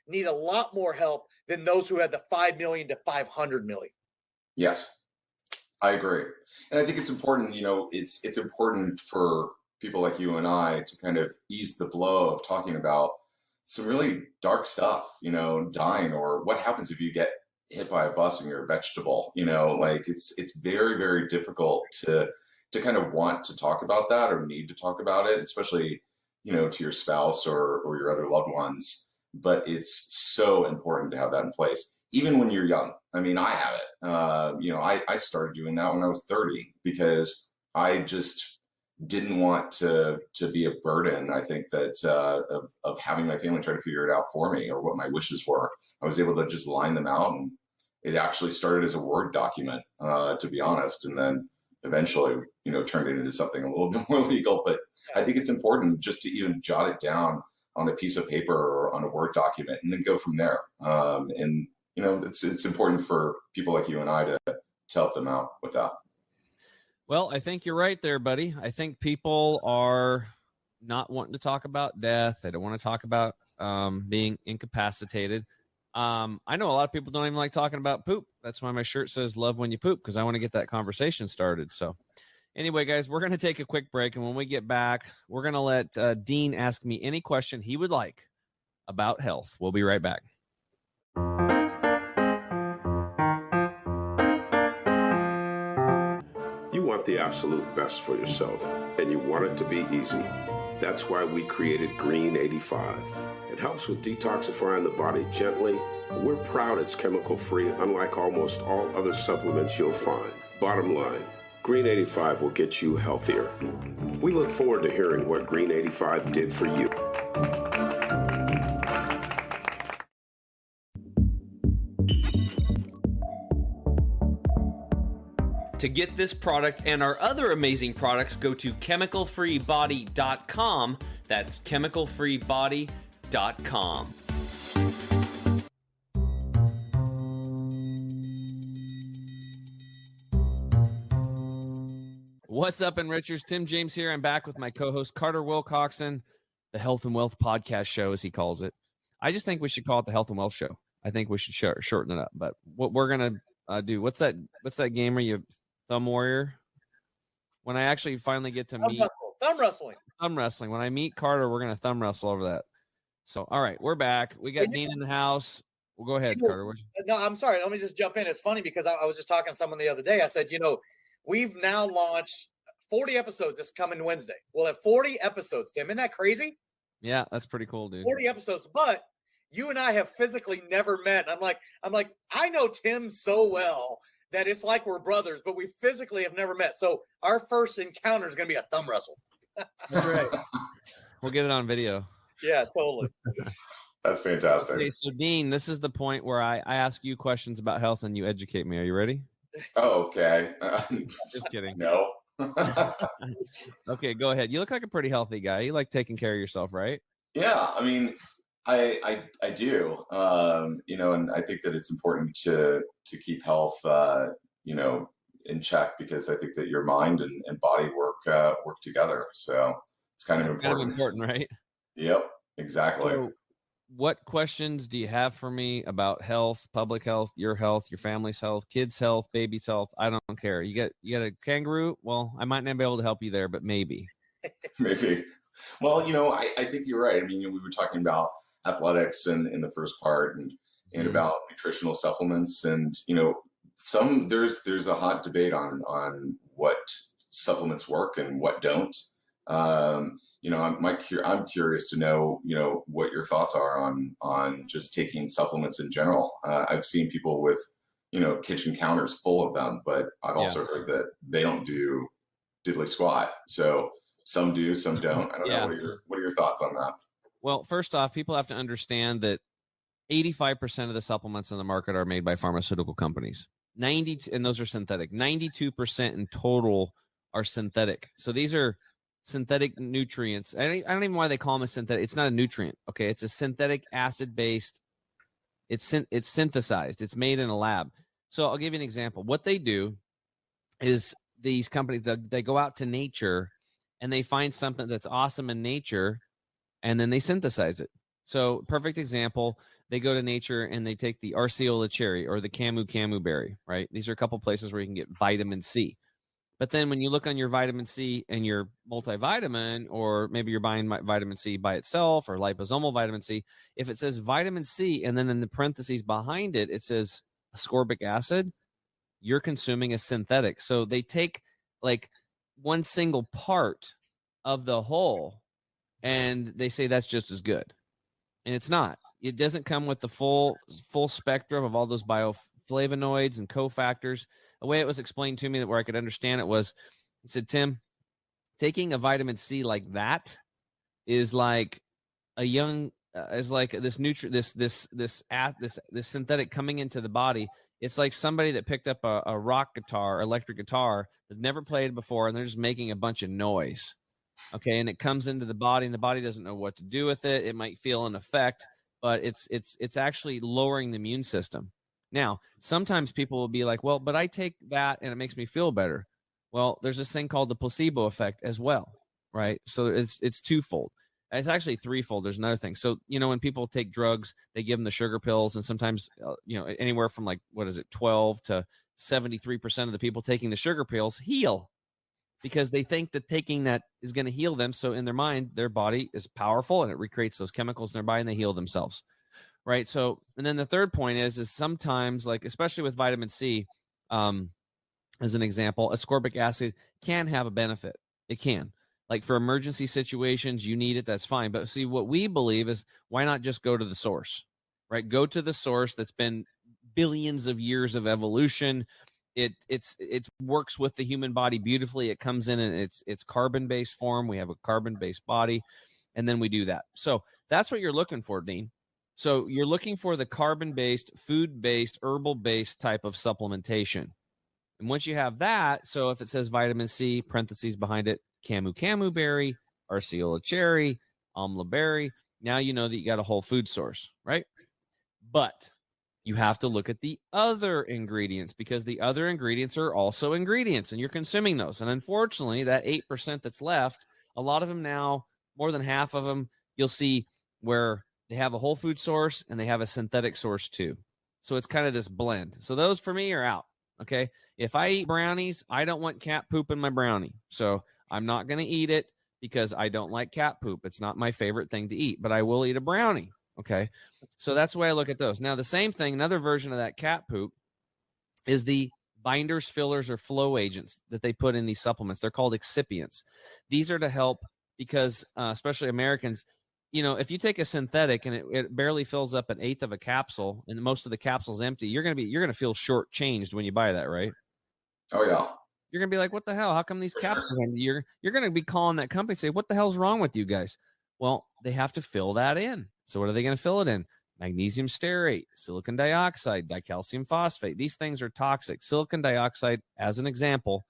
need a lot more help than those who had the $5 million to $500 million. Yes. I agree. And I think it's important, it's important for people like you and I to kind of ease the blow of talking about some really dark stuff, dying, or what happens if you get hit by a bus and you're a vegetable, it's very, very difficult to kind of want to talk about that or need to talk about it, especially, to your spouse or your other loved ones. But it's so important to have that in place. Even when you're young. I mean, I have it. I started doing that when I was 30 because I just didn't want to be a burden. I think that of having my family try to figure it out for me or what my wishes were. I was able to just line them out, and it actually started as a Word document, to be honest, and then eventually, turned it into something a little bit more legal. But I think it's important just to even jot it down on a piece of paper or on a Word document, and then go from there. And it's important for people like you and I to help them out with that. Well, I think you're right there, buddy. I think people are not wanting to talk about death. They don't want to talk about being incapacitated. I know a lot of people don't even like talking about poop. That's why my shirt says "Love when you poop," because I want to get that conversation started. So anyway, guys, we're going to take a quick break. And when we get back, we're going to let Dean ask me any question he would like about health. We'll be right back. You want the absolute best for yourself, and you want it to be easy. That's why we created Green 85. It helps with detoxifying the body gently, but we're proud it's chemical-free, unlike almost all other supplements you'll find. Bottom line, Green 85 will get you healthier. We look forward to hearing what Green 85 did for you. To get this product and our other amazing products, go to chemicalfreebody.com. That's chemicalfreebody.com. What's up, Enrichers? Tim James here. I'm back with my co-host Carter Wilcoxon, the Health and Wealth Podcast Show, as he calls it. I just think we should call it the Health and Wealth Show. I think we should shorten it up. But what we're gonna do? What's that game where you thumb warrior? When I actually finally get to meet thumb wrestling. When I meet Carter, we're gonna thumb wrestle over that. So, all right, we're back. We got Dean in the house. Well, go ahead, Carter. No, I'm sorry. Let me just jump in. It's funny because I was just talking to someone the other day. I said, we've now launched 40 episodes this coming Wednesday. We'll have 40 episodes, Tim. Isn't that crazy? Yeah, that's pretty cool, dude. 40 episodes, but you and I have physically never met. I'm like, I know Tim so well that it's like we're brothers, but we physically have never met. So our first encounter is going to be a thumb wrestle. That's right. We'll get it on video. Yeah, totally. That's fantastic. Okay, so Dean, this is the point where I ask you questions about health and you educate me. Are you ready? Oh, okay. Just kidding. No. Okay, go ahead. You look like a pretty healthy guy. You like taking care of yourself, right? Yeah, I mean, I do, and I think that it's important to keep health, in check, because I think that your mind and body work together. So it's kind of important. Kind of important, right? Yep, exactly. So what questions do you have for me about health, public health, your family's health, kids' health, baby's health? I don't care. You got a kangaroo? Well, I might not be able to help you there, but maybe. Maybe. Well, I think you're right. I mean, we were talking about athletics in the first part and about nutritional supplements, and there's a hot debate on what supplements work and what don't. I'm curious to know, what your thoughts are on just taking supplements in general. I've seen people with, kitchen counters full of them, but I've also heard that they don't do diddly squat. So some do, some don't. I don't know. What are your thoughts on that? Well, first off, people have to understand that 85% of the supplements in the market are made by pharmaceutical companies. And those are synthetic. 92% in total are synthetic. So these are synthetic nutrients. I don't even know why they call them a synthetic. It's not a nutrient. Okay. It's a synthetic acid based. It's synthesized. It's made in a lab. So I'll give you an example. What they do is these companies, they go out to nature and they find something that's awesome in nature, and then they synthesize it. So perfect example, they go to nature and they take the Arceola cherry or the camu berry, right? These are a couple places where you can get vitamin C. But then when you look on your vitamin C and your multivitamin, or maybe you're buying vitamin C by itself or liposomal vitamin C, if it says vitamin C and then in the parentheses behind it, it says ascorbic acid, you're consuming a synthetic. So they take like one single part of the whole and they say that's just as good. And it's not. It doesn't come with the full spectrum of all those bioflavonoids and cofactors. The way it was explained to me, that where I could understand it, was, he said, Tim, taking a vitamin C like that is like a young, is like this synthetic coming into the body. It's like somebody that picked up a rock guitar, electric guitar that never played before, and they're just making a bunch of noise. Okay, and it comes into the body, and the body doesn't know what to do with it. It might feel an effect, but it's actually lowering the immune system. Now, sometimes people will be like, well, but I take that and it makes me feel better. Well, there's this thing called the placebo effect as well, right? So it's twofold. It's actually threefold. There's another thing. So, when people take drugs, they give them the sugar pills, and sometimes, anywhere from 12 to 73% of the people taking the sugar pills heal because they think that taking that is going to heal them. So in their mind, their body is powerful and it recreates those chemicals in their body and they heal themselves. Right. So, and then the third point is sometimes, especially with vitamin C, as an example, ascorbic acid can have a benefit. It can. Like for emergency situations, you need it, that's fine. But see, what we believe is, why not just go to the source, right? Go to the source that's been billions of years of evolution. It works with the human body beautifully. It comes in its carbon-based form. We have a carbon-based body, and then we do that. So that's what you're looking for, Dean. So you're looking for the carbon-based, food-based, herbal-based type of supplementation. And once you have that, so if it says vitamin C, parentheses behind it, camu berry, Arceola cherry, amla berry, now you know that you got a whole food source, right? But you have to look at the other ingredients, because the other ingredients are also ingredients and you're consuming those. And unfortunately, that 8% that's left, a lot of them now, more than half of them, you'll see where they have a whole food source and they have a synthetic source too. So it's kind of this blend. So those for me are out. Okay. If I eat brownies, I don't want cat poop in my brownie. So I'm not going to eat it because I don't like cat poop. It's not my favorite thing to eat, but I will eat a brownie. Okay. So that's the way I look at those. Now, the same thing, another version of that cat poop is the binders, fillers, or flow agents that they put in these supplements. They're called excipients. These are to help because, especially Americans, if you take a synthetic and it barely fills up an eighth of a capsule and most of the capsule's empty, you're going to feel shortchanged when you buy that, right? Oh, yeah. You're going to be like, what the hell? How come these capsules are empty? You're going to be calling that company and say, what the hell's wrong with you guys? Well, they have to fill that in. So what are they going to fill it in? Magnesium stearate, silicon dioxide, dicalcium phosphate. These things are toxic. Silicon dioxide, as an example,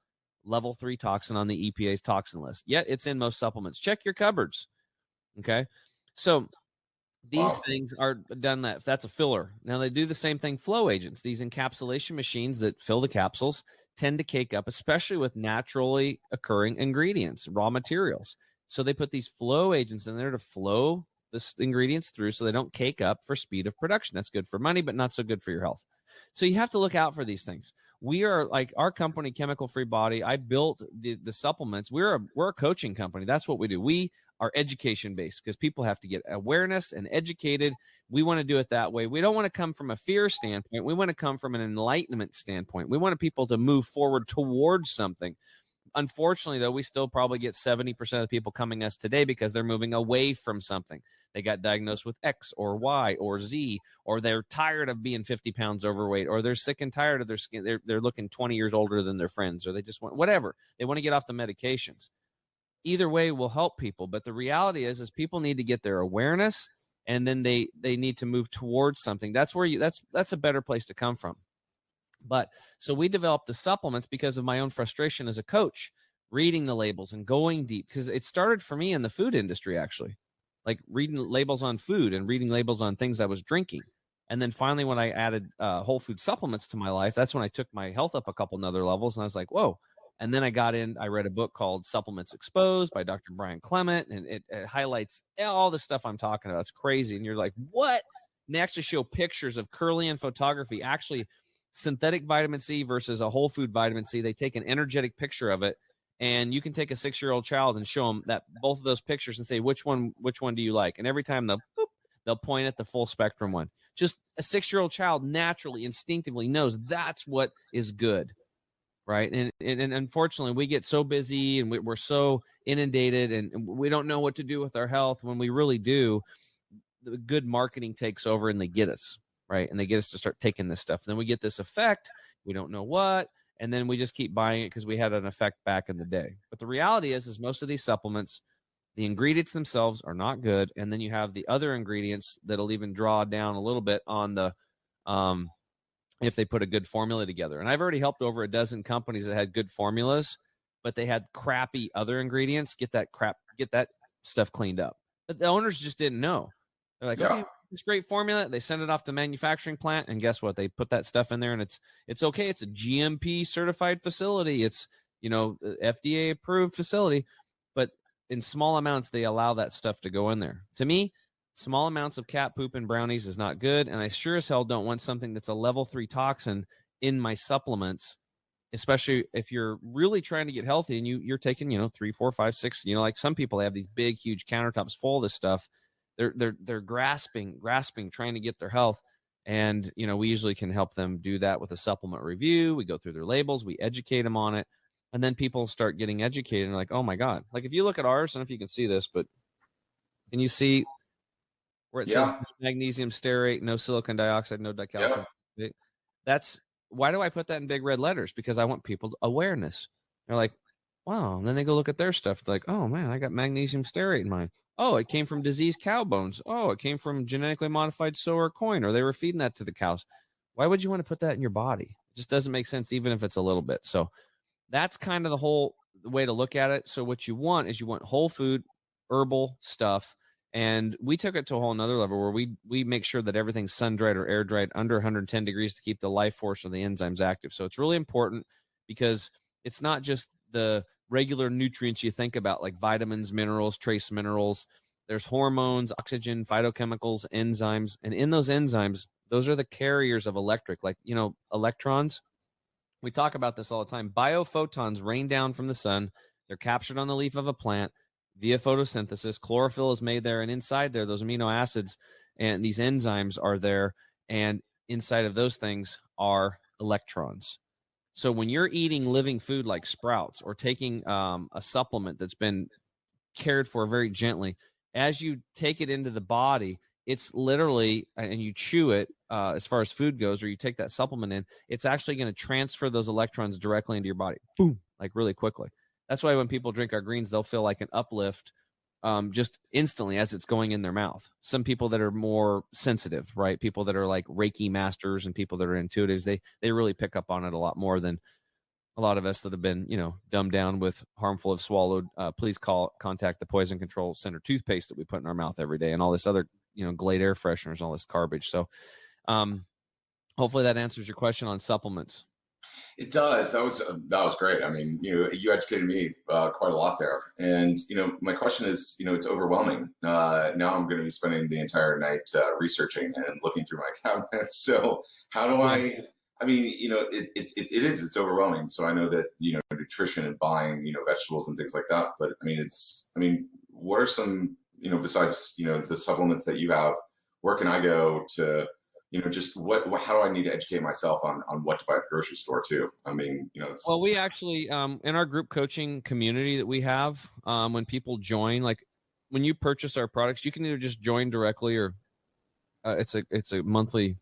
level 3 toxin on the EPA's toxin list. Yet it's in most supplements. Check your cupboards. Okay. So these things are done that's a filler. Now they do the same thing. Flow agents, these encapsulation machines that fill the capsules, tend to cake up, especially with naturally occurring ingredients, raw materials. So they put these flow agents in there to flow the ingredients through so they don't cake up for speed of production. That's good for money, but not so good for your health. So you have to look out for these things. We are like our company, Chemical Free Body. I built the supplements. We're a coaching company. That's what we do. We are education based because people have to get awareness and educated. We want to do it that way. We don't want to come from a fear standpoint. We want to come from an enlightenment standpoint. We want people to move forward towards something. Unfortunately, though, we still probably get 70% of the people coming us today because they're moving away from something. They got diagnosed with X or Y or Z, or they're tired of being 50 pounds overweight, or they're sick and tired of their skin. They're looking 20 years older than their friends, or they just want whatever. They want to get off the medications. Either way will help people. But the reality is people need to get their awareness, and then they need to move towards something. That's where that's a better place to come from. But so we developed the supplements because of my own frustration as a coach, reading the labels and going deep, because it started for me in the food industry, actually, like reading labels on food and reading labels on things I was drinking. And then finally, when I added whole food supplements to my life, that's when I took my health up a couple nother levels. And I was like, whoa. And then I read a book called Supplements Exposed by Dr. Brian Clement, and it highlights all the stuff I'm talking about. It's crazy. And you're like, what? And they actually show pictures of Kirlian photography, actually synthetic vitamin C versus a whole food vitamin C. They take an energetic picture of it, and you can take a 6-year-old child and show them that both of those pictures and say, which one do you like? And every time they'll point at the full spectrum one. Just a 6-year-old child naturally, instinctively knows that's what is good. Right. And unfortunately, we get so busy and we're so inundated and we don't know what to do with our health. When we really do, the good marketing takes over and they get us. Right. And they get us to start taking this stuff. And then we get this effect. We don't know what. And then we just keep buying it because we had an effect back in the day. But the reality is most of these supplements, the ingredients themselves are not good. And then you have the other ingredients that'll even draw down a little bit on the if they put a good formula together. And I've already helped over a dozen companies that had good formulas, but they had crappy other ingredients. Get that stuff cleaned up. But the owners just didn't know. They're like, okay, this great formula. They send it off to the manufacturing plant, and guess what? They put that stuff in there, and it's okay. It's a GMP certified facility. It's, FDA approved facility, but in small amounts, they allow that stuff to go in there. To me, small amounts of cat poop and brownies is not good. And I sure as hell don't want something that's a level 3 toxin in my supplements, especially if you're really trying to get healthy and you're taking, 3, 4, 5, 6, like some people have these big, huge countertops full of this stuff. They're grasping, trying to get their health. And, we usually can help them do that with a supplement review. We go through their labels, we educate them on it. And then people start getting educated and like, oh my God. Like if you look at ours, I don't know if you can see this, but can you see where it says magnesium stearate, no silicon dioxide, no dicalcium? Yeah. That's why do I put that in big red letters? Because I want people awareness. They're like, wow. And then they go look at their stuff. They're like, oh man, I got magnesium stearate in mine. Oh, it came from diseased cow bones. Oh, it came from genetically modified soy or corn, or they were feeding that to the cows. Why would you want to put that in your body? It just doesn't make sense, even if it's a little bit. So that's kind of the whole way to look at it. So what you want is whole food, herbal stuff. And we took it to a whole nother level where we make sure that everything's sun-dried or air-dried under 110 degrees to keep the life force of the enzymes active. So it's really important because it's not just the regular nutrients you think about, like vitamins, minerals, trace minerals. There's hormones, oxygen, phytochemicals, enzymes. And in those enzymes, those are the carriers of electric, like, electrons. We talk about this all the time. Biophotons rain down from the sun. They're captured on the leaf of a plant via photosynthesis. Chlorophyll is made there, and inside there, those amino acids and these enzymes are there, and inside of those things are electrons. So when you're eating living food like sprouts or taking a supplement that's been cared for very gently, as you take it into the body, it's literally, and you chew it as far as food goes, or you take that supplement in, it's actually going to transfer those electrons directly into your body. Boom, like really quickly. That's why when people drink our greens, they'll feel like an uplift just instantly as it's going in their mouth. Some people that are more sensitive, right? People that are like Reiki masters and people that are intuitives, they really pick up on it a lot more than a lot of us that have been, dumbed down with harmful if swallowed. Please contact the Poison Control Center toothpaste that we put in our mouth every day and all this other, Glade air fresheners, all this garbage. So hopefully that answers your question on supplements. It does. That was great. I mean, you educated me quite a lot there. And my question is, it's overwhelming. Now I'm going to be spending the entire night researching and looking through my cabinets. So how do I? I mean, it's overwhelming. So I know that nutrition and buying vegetables and things like that. But I mean, what are some besides the supplements that you have? Where can I go to? Just how do I need to educate myself on what to buy at the grocery store too? I mean, well, we actually, in our group coaching community that we have, when people join, like when you purchase our products, you can either just join directly or it's a monthly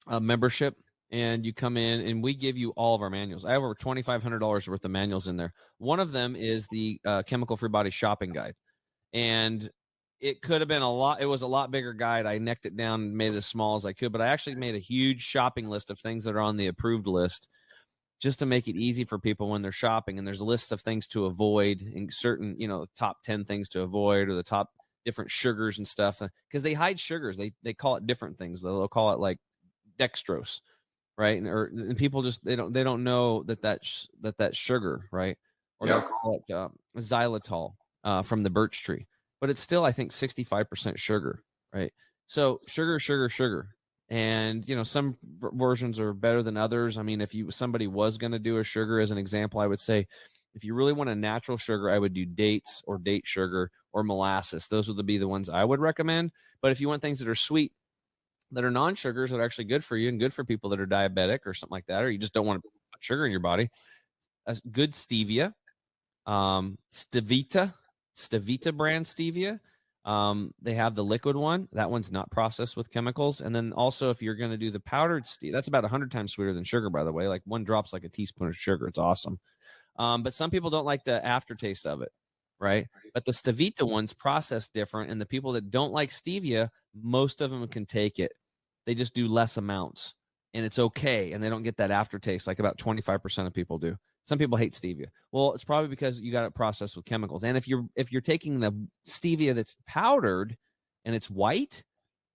membership, and you come in and we give you all of our manuals. I have over $2,500 worth of manuals in there. One of them is the Chemical Free Body Shopping Guide. And it could have been it was a lot bigger guide. I necked it down and made it as small as I could, but I actually made a huge shopping list of things that are on the approved list just to make it easy for people when they're shopping. And there's a list of things to avoid in certain, top 10 things to avoid, or the top different sugars and stuff, because they hide sugars. They call it different things. They'll call it like dextrose, right? And people just, they don't know that's sugar, right? Or they'll call it xylitol from the birch tree. But it's still, I think, 65% sugar, right? So sugar. And, some versions are better than others. I mean, if somebody was going to do a sugar, as an example, I would say, if you really want a natural sugar, I would do dates or date sugar or molasses. Those would be the ones I would recommend. But if you want things that are sweet, that are non-sugars, that are actually good for you and good for people that are diabetic or something like that, or you just don't want to put sugar in your body, a good stevia, Stevita brand stevia. They have the liquid one. That one's not processed with chemicals. And then also, if you're going to do the powdered stevia, that's about 100 times sweeter than sugar, by the way. Like one drop's like a teaspoon of sugar. It's awesome. But some people don't like the aftertaste of it, right? But the Stevita one's processed different. And the people that don't like stevia, most of them can take it. They just do less amounts. And it's okay. And they don't get that aftertaste like about 25% of people do. Some people hate stevia. Well, it's probably because you got it processed with chemicals. And if you're taking the stevia that's powdered and it's white,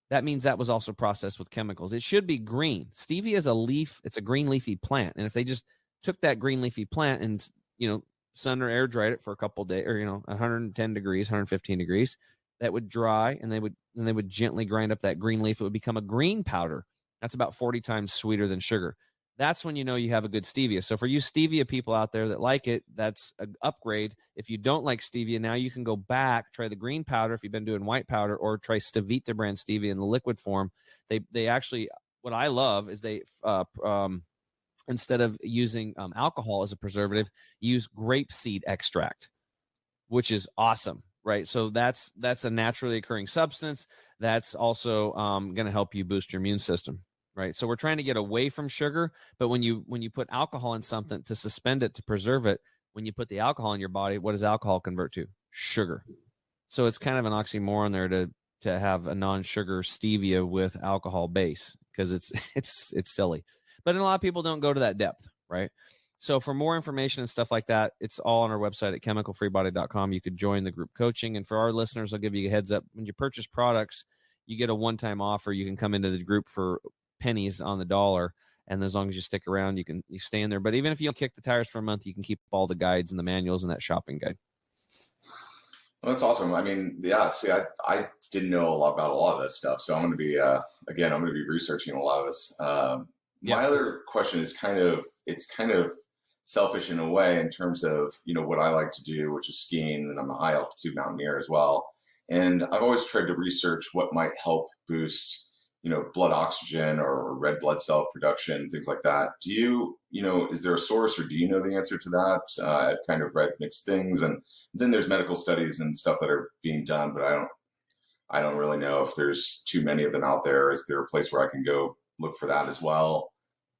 that means that was also processed with chemicals. It should be green. Stevia is a leaf. It's a green leafy plant. And if they just took that green leafy plant and, sun or air dried it for a couple of days, or, 110 degrees, 115 degrees, that would dry, and they would gently grind up that green leaf. It would become a green powder. That's about 40 times sweeter than sugar. That's when you have a good stevia. So for you stevia people out there that like it, that's an upgrade. If you don't like stevia, now you can go back, try the green powder if you've been doing white powder, or try Stevita brand stevia in the liquid form. They actually, what I love is they instead of using alcohol as a preservative, use grapeseed extract, which is awesome, right? So that's a naturally occurring substance. That's also going to help you boost your immune system. Right. So we're trying to get away from sugar. But when you put alcohol in something to suspend it, to preserve it, when you put the alcohol in your body, what does alcohol convert to? Sugar. So it's kind of an oxymoron there to have a non-sugar stevia with alcohol base, because it's silly. But a lot of people don't go to that depth. Right. So for more information and stuff like that, it's all on our website at chemicalfreebody.com. You could join the group coaching. And for our listeners, I'll give you a heads up. When you purchase products, you get a one-time offer. You can come into the group for pennies on the dollar, and as long as you stick around, you stay in there. But even if you kick the tires for a month, you can keep all the guides and the manuals and that shopping guide. Well, that's awesome. I mean, yeah, see, I didn't know a lot about a lot of this stuff, so I'm going to be researching a lot of this. My other question is kind of selfish in a way, in terms of what I like to do, which is skiing, and I'm a high altitude mountaineer as well. And I've always tried to research what might help boost blood oxygen or red blood cell production, things like that. Do you, is there a source, or do you know the answer to that? I've kind of read mixed things, and then there's medical studies and stuff that are being done, but I don't really know if there's too many of them out there. Is there a place where I can go look for that as well?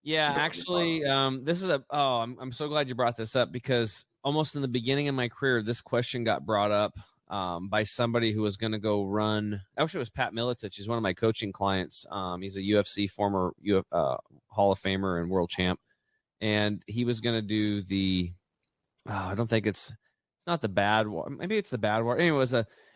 Yeah, actually, this is I'm so glad you brought this up, because almost in the beginning of my career, this question got brought up by somebody who was going to go run. Actually, it was Pat Miletich. He's one of my coaching clients. He's a UFC former Hall of Famer and world champ. And he was going to do the, I don't think it's not the bad war. Maybe it's the bad war. Anyway,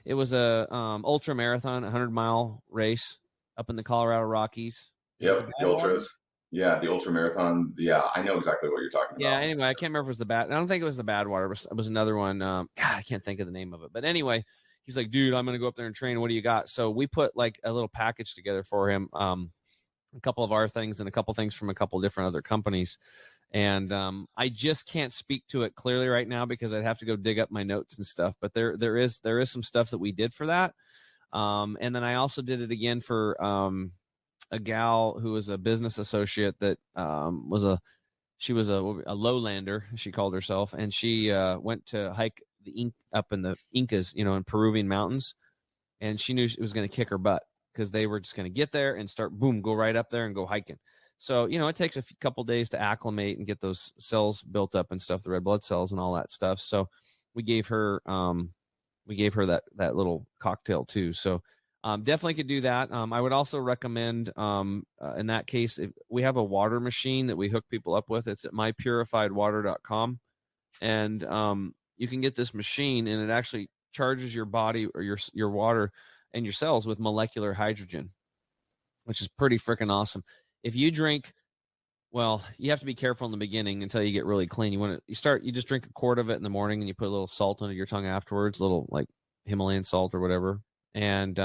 it was a ultra marathon, 100-mile race up in the Colorado Rockies. Yep, the ultras. Yeah, the ultra marathon. Yeah, I know exactly what you're talking Yeah. about. Anyway, I can't remember if it was the bad. I don't think it was the Badwater. It was another one. God, I can't think of the name of it. But anyway, he's like, dude, I'm gonna go up there and train. What do you got? So we put like a little package together for him. A couple of our things and a couple things from a couple different other companies. And I just can't speak to it clearly right now because I'd have to go dig up my notes and stuff. But there is some stuff that we did for that. And then I also did it again for a gal who was a business associate that she was a lowlander, she called herself, and she went to hike up in the Incas, in Peruvian mountains, and she knew it was going to kick her butt because they were just going to get there and start, boom, go right up there and go hiking. So, it takes a couple days to acclimate and get those cells built up and stuff, the red blood cells and all that stuff. So we gave her that little cocktail too. So definitely could do that. I would also recommend in that case, if we have a water machine that we hook people up with. It's at mypurifiedwater.com. And you can get this machine and it actually charges your body or your water and your cells with molecular hydrogen, which is pretty freaking awesome. If you drink, well, you have to be careful in the beginning until you get really clean. You just drink a quart of it in the morning and you put a little salt under your tongue afterwards, a little like Himalayan salt or whatever. And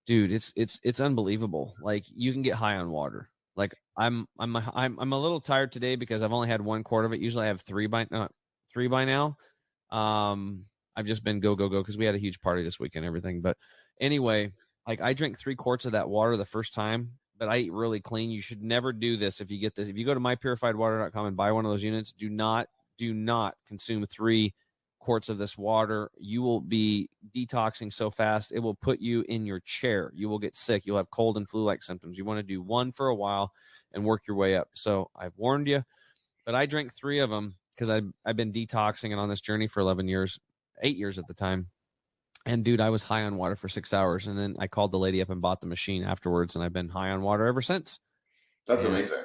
dude, it's unbelievable. Like you can get high on water. Like I'm a little tired today because I've only had 1 quart of it. Usually I have three by now. I've just been go because we had a huge party this weekend and everything. But anyway, like I drink 3 quarts of that water the first time, but I eat really clean. You should never do this if you get this. If you go to mypurifiedwater.com and buy one of those units, do not consume 3 quarts of this water. You will be detoxing so fast, it will put you in your chair. You will get sick. You'll have cold and flu-like symptoms. You want to do 1 for a while and work your way up. So I've warned you, but I drank 3 of them because I've been detoxing and on this journey for 8 years at the time. And dude, I was high on water for 6 hours. And then I called the lady up and bought the machine afterwards. And I've been high on water ever since. That's amazing.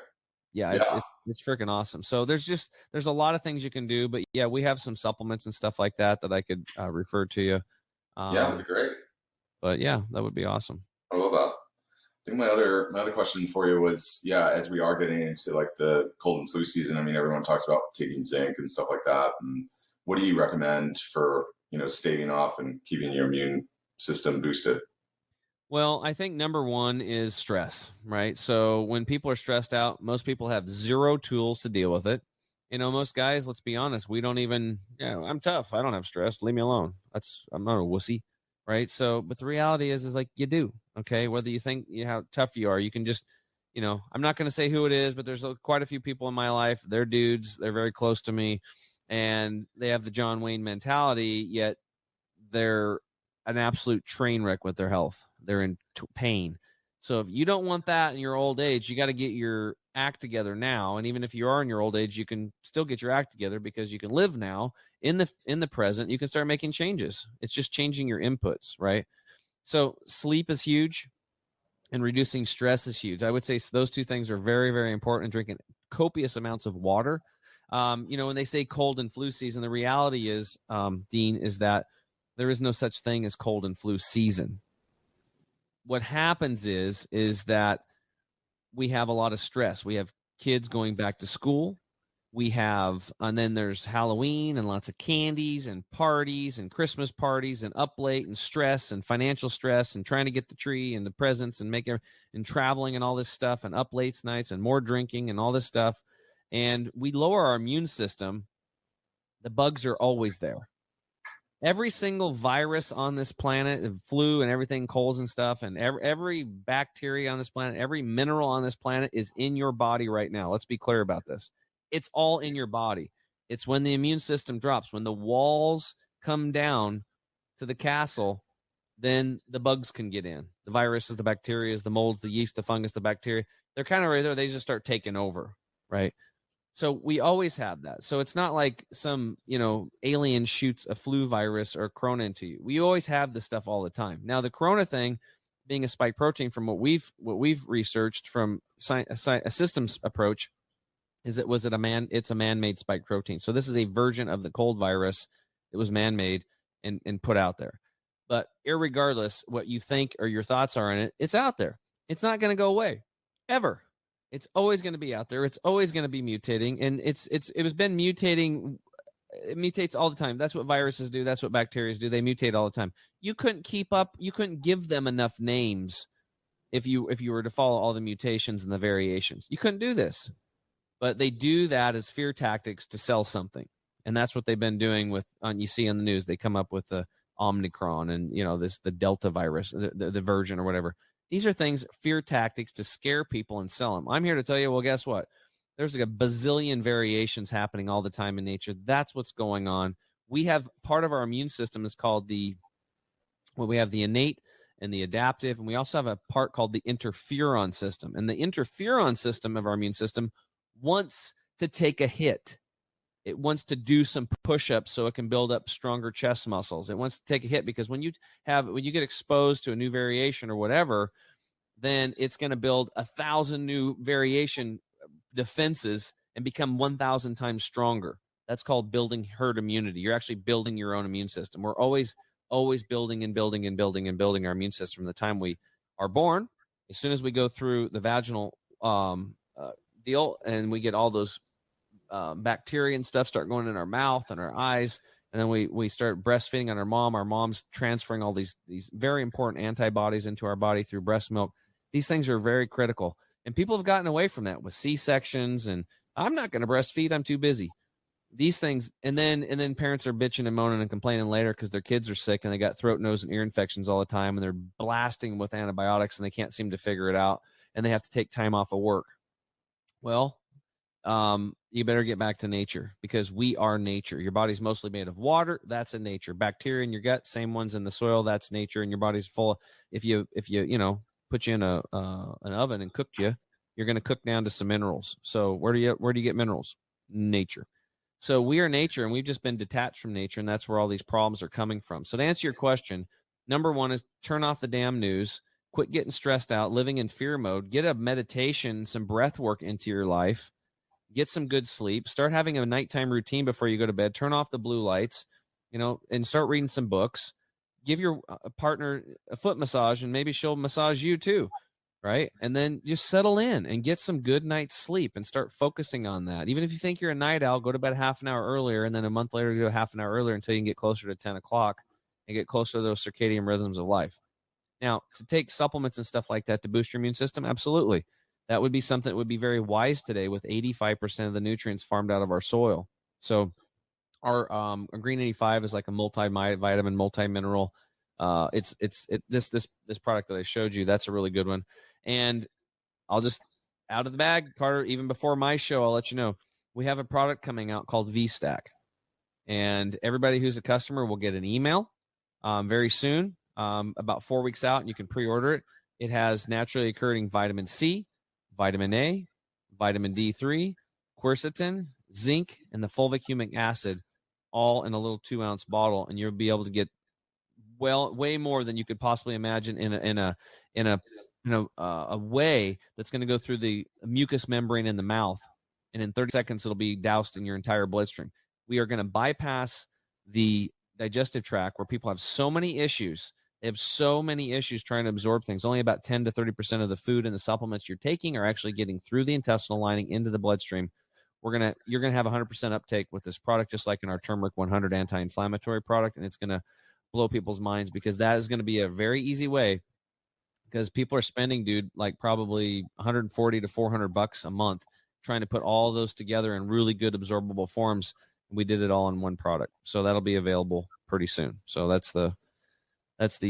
Yeah, it's freaking awesome. So there's a lot of things you can do, but yeah, we have some supplements and stuff like that I could refer to you. Yeah, that'd be great. But yeah, that would be awesome. I love that. I think my other question for you was, as we are getting into like the cold and flu season, I mean, everyone talks about taking zinc and stuff like that. And what do you recommend for, staving off and keeping your immune system boosted? Well, I think number 1 is stress, right? So when people are stressed out, most people have 0 tools to deal with it. Most guys, let's be honest, we don't even, I'm tough. I don't have stress. Leave me alone. I'm not a wussy, right? So, but the reality is like you do, okay? Whether you think how tough you are, you can just, I'm not going to say who it is, but there's quite a few people in my life. They're dudes. They're very close to me. And they have the John Wayne mentality, yet they're an absolute train wreck with their health. They're in pain. So if you don't want that in your old age, you got to get your act together now. And even if you are in your old age, you can still get your act together because you can live now in the present. You can start making changes. It's just changing your inputs, right? So sleep is huge and reducing stress is huge. I would say those 2 things are very, very important. Drinking copious amounts of water. When they say cold and flu season, the reality is, Dean, is that there is no such thing as cold and flu season. What happens is that we have a lot of stress. We have kids going back to school. And then there's Halloween and lots of candies and parties and Christmas parties and up late and stress and financial stress and trying to get the tree and the presents and and traveling and all this stuff and up late nights and more drinking and all this stuff. And we lower our immune system. The bugs are always there. Every single virus on this planet, flu and everything, colds and stuff, and every bacteria on this planet, every mineral on this planet is in your body right now. Let's be clear about this. It's all in your body. It's when the immune system drops, when the walls come down to the castle, then the bugs can get in. The viruses, the bacteria, the molds, the yeast, the fungus, the bacteria, they're kind of right there. They just start taking over, right? So we always have that. So it's not like some, alien shoots a flu virus or corona into you. We always have this stuff all the time. Now, the corona thing being a spike protein, from what we've researched from a systems approach, is it's a man-made spike protein. So this is a version of the cold virus that was man-made and put out there. But irregardless what you think or your thoughts are in it, it's out there. It's not going to go away ever. It's always going to be out there. It's always going to be mutating, and it has been mutating. It mutates all the time. That's what viruses do. That's what bacteria do. They mutate all the time. You couldn't keep up. You couldn't give them enough names if you were to follow all the mutations and the variations. You couldn't do this. But they do that as fear tactics to sell something. And that's what they've been doing with, you see on the news, they come up with the Omicron and, the Delta virus, the version or whatever. These are things, fear tactics to scare people and sell them. I'm here to tell you, well, guess what? There's like a bazillion variations happening all the time in nature. That's what's going on. We have part of our immune system is called we have the innate and the adaptive. And we also have a part called the interferon system. And the interferon system of our immune system wants to take a hit. It wants to do some push-ups so it can build up stronger chest muscles. It wants to take a hit because when you get exposed to a new variation or whatever, then it's going to build 1,000 new variation defenses and become 1,000 times stronger. That's called building herd immunity. You're actually building your own immune system. We're always building and building and building and building our immune system from the time we are born. As soon as we go through the vaginal deal and we get all those bacteria and stuff start going in our mouth and our eyes, and then we start breastfeeding on our mom's transferring all these very important antibodies into our body through breast milk. These things are very critical, and people have gotten away from that with C-sections and I'm not going to breastfeed, I'm too busy. These things, and then parents are bitching and moaning and complaining later because their kids are sick and they got throat, nose, and ear infections all the time, and they're blasting with antibiotics and they can't seem to figure it out, and they have to take time off of work. Well, you better get back to nature because we are nature. Your body's mostly made of water. That's in nature. Bacteria in your gut, same ones in the soil. That's nature. And your body's full of, if you put you in an oven and cooked you, you're going to cook down to some minerals. So where do you get minerals? Nature. So we are nature, and we've just been detached from nature, and that's where all these problems are coming from. So to answer your question, number one is turn off the damn news. Quit getting stressed out, living in fear mode. Get a meditation, some breath work into your life. Get some good sleep. Start having a nighttime routine before you go to bed. Turn off the blue lights, and start reading some books. Give your partner a foot massage, and maybe she'll massage you too, right? And then just settle in and get some good night's sleep and start focusing on that. Even if you think you're a night owl, go to bed half an hour earlier, and then a month later, go half an hour earlier until you can get closer to 10 o'clock and get closer to those circadian rhythms of life. Now, to take supplements and stuff like that to boost your immune system, absolutely. That would be something that would be very wise today with 85% of the nutrients farmed out of our soil. So our Green 85 is like a multivitamin, multi-mineral. This product that I showed you, that's a really good one. And I'll just, out of the bag, Carter, even before my show, I'll let you know, we have a product coming out called V-Stack. And everybody who's a customer will get an email very soon, about 4 weeks out, and you can pre-order it. It has naturally occurring vitamin C, vitamin A, vitamin D3, quercetin, zinc, and the fulvic humic acid, all in a little 2-ounce bottle, and you'll be able to get way more than you could possibly imagine in a way that's going to go through the mucous membrane in the mouth, and in 30 seconds it'll be doused in your entire bloodstream. We are going to bypass the digestive tract where people have so many issues. They have so many issues trying to absorb things. Only about 10 to 30% of the food and the supplements you're taking are actually getting through the intestinal lining into the bloodstream. You're gonna have 100% uptake with this product, just like in our Turmeric 100 anti-inflammatory product, and it's gonna blow people's minds because that is going to be a very easy way. Because people are spending, dude, like probably $140 to $400 a month trying to put all those together in really good absorbable forms. We did it all in one product, so that'll be available pretty soon. So that's the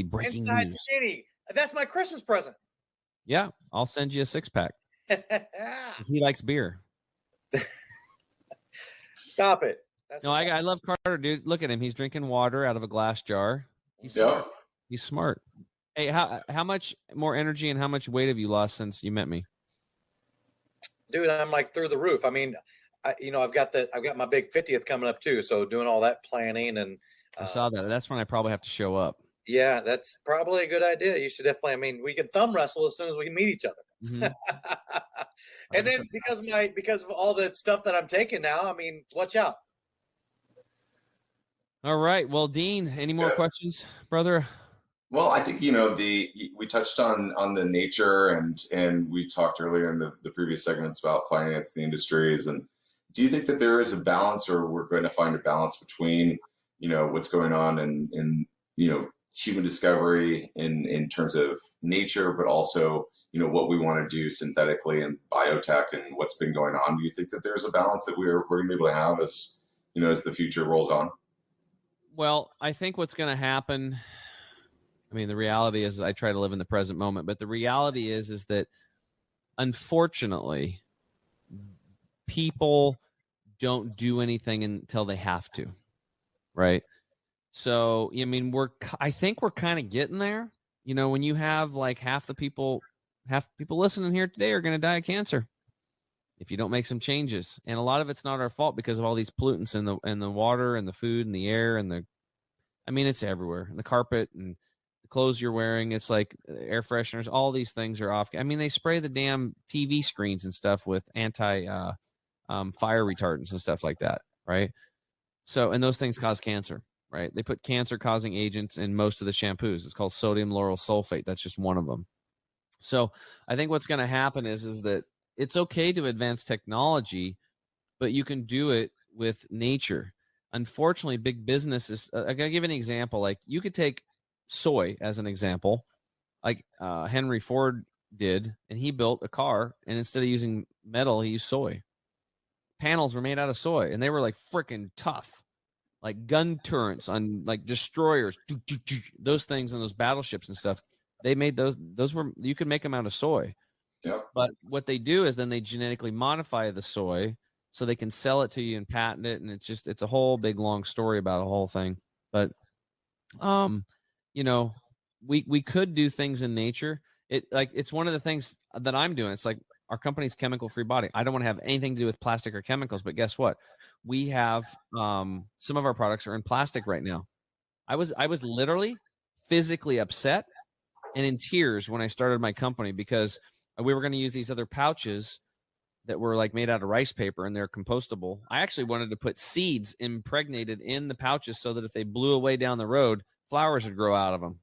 breaking Inside news. Skinny. That's my Christmas present. Yeah, I'll send you a 6-pack. He likes beer. Stop it. I love Carter, dude. Look at him. He's drinking water out of a glass jar. He's smart. Hey, how much more energy and how much weight have you lost since you met me? Dude, I'm like through the roof. I mean, I've got my big 50th coming up too. So doing all that planning and I saw that. That's when I probably have to show up. Yeah, that's probably a good idea. You should definitely. I mean, we can thumb wrestle as soon as we can meet each other. Mm-hmm. And then because of all the stuff that I'm taking now, I mean, watch out. All right. Well, Dean, any more questions, brother? Well, I think, we touched on the nature and we talked earlier in the previous segments about finance, the industries. And do you think that there is a balance, or we're going to find a balance between, what's going on in human discovery in terms of nature, but also, what we want to do synthetically and biotech and what's been going on? Do you think that there's a balance that we're going to be able to have as the future rolls on? Well, I think what's going to happen, I mean, the reality is I try to live in the present moment, but the reality is that unfortunately, people don't do anything until they have to, right? So, I mean, I think we're kind of getting there. When you have like half the people listening here today are going to die of cancer if you don't make some changes. And a lot of it's not our fault because of all these pollutants in the water and the food and the air and it's everywhere. And the carpet and the clothes you're wearing, it's like air fresheners, all these things are off. I mean, they spray the damn TV screens and stuff with fire retardants and stuff like that, right? So, and those things cause cancer, right? They put cancer-causing agents in most of the shampoos. It's called sodium lauryl sulfate. That's just one of them. So I think what's going to happen is that it's okay to advance technology, but you can do it with nature. Unfortunately, big business is, I'm going to give an example. Like you could take soy as an example, like Henry Ford did, and he built a car, and instead of using metal, he used soy. Panels were made out of soy, and they were like freaking tough, like gun turrets on like destroyers, those things, and those battleships and stuff. They made those were, you could make them out of soy. Yeah. But what they do is then they genetically modify the soy so they can sell it to you and patent it. And it's a whole big, long story about a whole thing. But, we could do things in nature. It's one of the things that I'm doing. It's like our company's Chemical Free Body. I don't want to have anything to do with plastic or chemicals, but guess what? We have, some of our products are in plastic right now. I was literally physically upset and in tears when I started my company because we were going to use these other pouches that were like made out of rice paper and they're compostable. I actually wanted to put seeds impregnated in the pouches so that if they blew away down the road, flowers would grow out of them.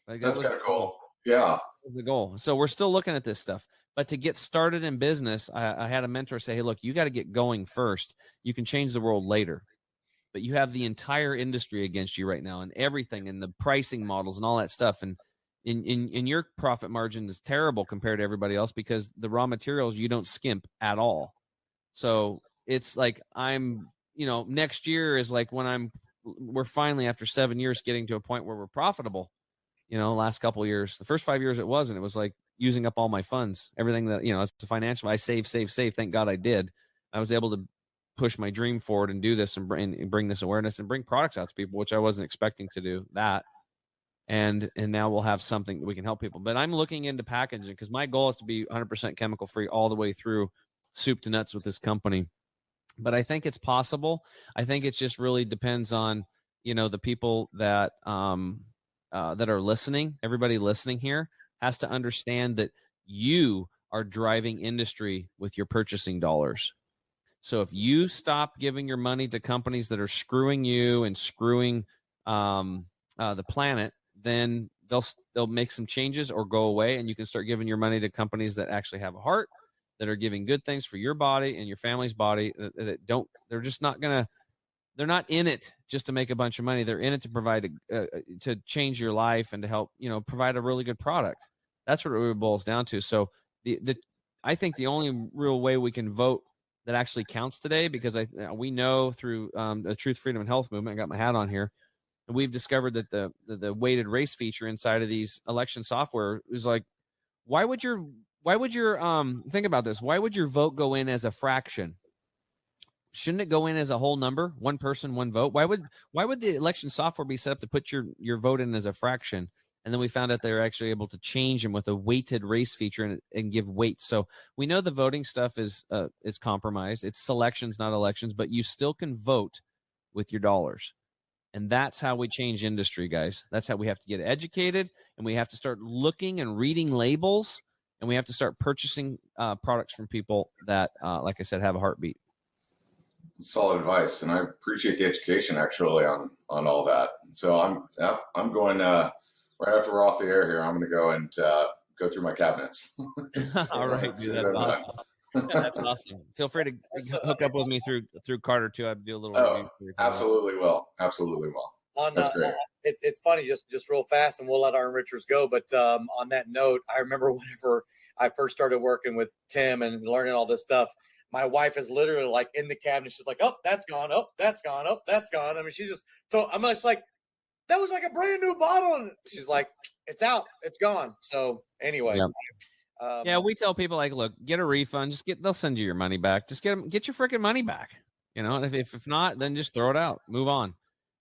Like, that's kind of cool. Yeah. The goal. So we're still looking at this stuff. But to get started in business, I had a mentor say, hey, look, you got to get going first. You can change the world later. But you have the entire industry against you right now and everything and the pricing models and all that stuff. And in your profit margin is terrible compared to everybody else because the raw materials, you don't skimp at all. So it's like next year is like when we're finally after 7 years getting to a point where we're profitable. Last couple of years, the first 5 years it wasn't. It was like using up all my funds, everything that, it's a financial, I save. Thank God I did. I was able to push my dream forward and do this and bring this awareness and bring products out to people, which I wasn't expecting to do that. And now we'll have something that we can help people. But I'm looking into packaging because my goal is to be 100% chemical free all the way through soup to nuts with this company. But I think it's possible. I think it just really depends on, the people that that are listening. Everybody listening here has to understand that you are driving industry with your purchasing dollars. So if you stop giving your money to companies that are screwing you and screwing the planet, then they'll make some changes or go away, and you can start giving your money to companies that actually have a heart, that are giving good things for your body and your family's body. They're just not gonna. They're not in it just to make a bunch of money. They're in it to provide to change your life and to help provide a really good product. That's what it really boils down to. So I think the only real way we can vote that actually counts today, because we know through the Truth, Freedom, and Health movement. I got my hat on here. We've discovered that the weighted race feature inside of these election software is like, why would your think about this? Why would your vote go in as a fraction? Shouldn't it go in as a whole number? One person, one vote. Why would the election software be set up to put your vote in as a fraction? And then we found out they were actually able to change them with a weighted race feature and give weight. So we know the voting stuff is compromised. It's selections, not elections, but you still can vote with your dollars. And that's how we change industry, guys. That's how we have to get educated, and we have to start looking and reading labels, and we have to start purchasing products from people that, like I said, have a heartbeat. Solid advice, and I appreciate the education actually on all that. So I'm going right after we're off the air here, I'm going to go and go through my cabinets. All right, dude, that's awesome. That's awesome. Feel free to hook up with me through Carter too. I'd do a little review. Absolutely will. Absolutely will. That's great. It's funny, just real fast, and we'll let our enrichers go. But on that note, I remember whenever I first started working with Tim and learning all this stuff, my wife is literally like in the cabinet. She's like, "Oh, that's gone. Oh, that's gone. Oh, that's gone." I mean, she just so I'm just like, that was like a brand new bottle. And she's like, "It's out. It's gone." So anyway. Yep. Yeah, we tell people like, look, get a refund. They'll send you your money back. Just get your freaking money back. You know, if not, then just throw it out. Move on.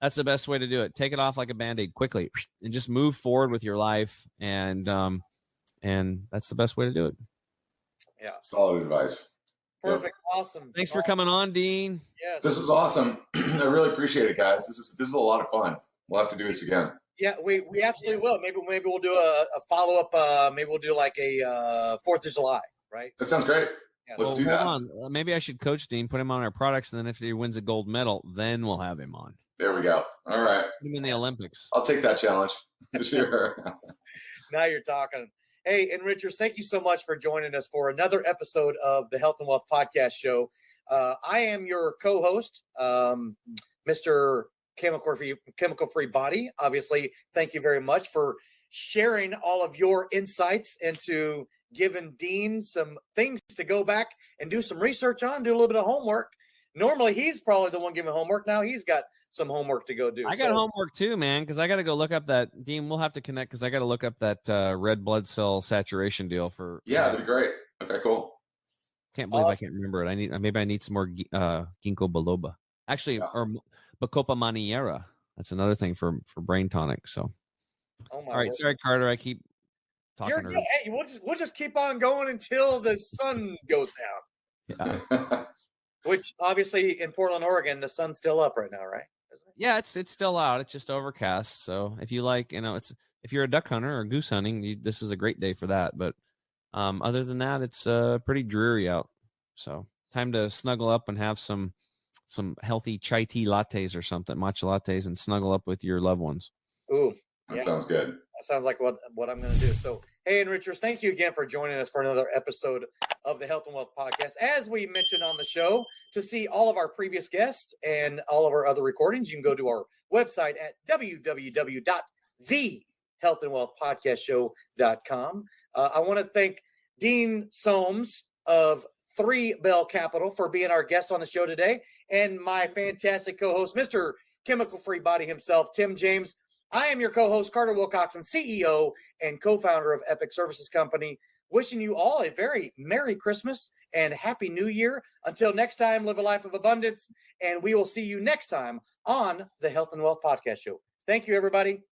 That's the best way to do it. Take it off like a Band-Aid quickly and just move forward with your life. And that's the best way to do it. Yeah. Solid advice. Perfect. Yep. Awesome. Thanks for coming on, Dean. Yes. This was awesome. I really appreciate it, guys. This is a lot of fun. We'll have to do this again. Yeah, we absolutely will. Maybe we'll do a follow-up. Maybe we'll do like a 4th of July, right? That sounds great. Yeah. Let's do that. Hold on. Maybe I should coach Dean, put him on our products, and then if he wins a gold medal, then we'll have him on. There we go. All right. Put him in the Olympics. I'll take that challenge. Sure. Now you're talking. Hey, Enrichers, thank you so much for joining us for another episode of the Health and Wealth Podcast Show. I am your co-host, Mr. Chemical-Free Body. Obviously, thank you very much for sharing all of your insights into giving Dean some things to go back and do some research on, do a little bit of homework. Normally, he's probably the one giving homework. Now he's got some homework to go do. I got homework too, man, because I got to go look up that, Dean, we'll have to connect because I got to look up that red blood cell saturation deal for. Yeah, that'd be great. Okay, cool. Can't believe I can't remember it. Maybe I need some more ginkgo biloba. Actually, or Bacopa maniera. That's another thing for brain tonic. So, all right. Word. Sorry, Carter. I keep talking. You're good. Hey, we'll just keep on going until the sun goes down. Yeah. Which obviously in Portland, Oregon, the sun's still up right now, right? Yeah, it's still out. It's just overcast. So if you like, if you're a duck hunter or goose hunting, this is a great day for that. But other than that, it's pretty dreary out. So time to snuggle up and have some healthy chai tea lattes or something, matcha lattes, and snuggle up with your loved ones. Ooh, that sounds good. That sounds like what I'm going to do. So, hey, Enrichers, thank you again for joining us for another episode of the Health and Wealth Podcast. As we mentioned on the show, to see all of our previous guests and all of our other recordings, you can go to our website at www.thehealthandwealthpodcastshow.com. I want to thank Dean Soames of 3 Bell Capital for being our guest on the show today, and my fantastic co-host, Mr. Chemical-Free Body himself, Tim James. I am your co-host, Carter Wilcoxon, CEO and co-founder of Epic Services Company, wishing you all a very Merry Christmas and Happy New Year. Until next time, live a life of abundance, and we will see you next time on the Health and Wealth Podcast Show. Thank you, everybody.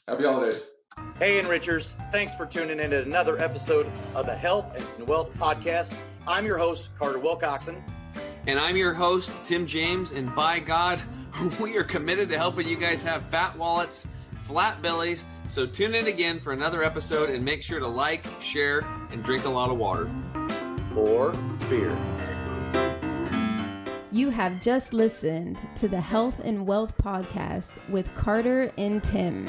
Happy holidays. Hey, Enrichers. Thanks for tuning in to another episode of the Health and Wealth Podcast. I'm your host, Carter Wilcoxon. And I'm your host, Tim James, and by God, we are committed to helping you guys have fat wallets, flat bellies. So tune in again for another episode and make sure to like, share, and drink a lot of water. Or beer. You have just listened to the Health and Wealth Podcast with Carter and Tim.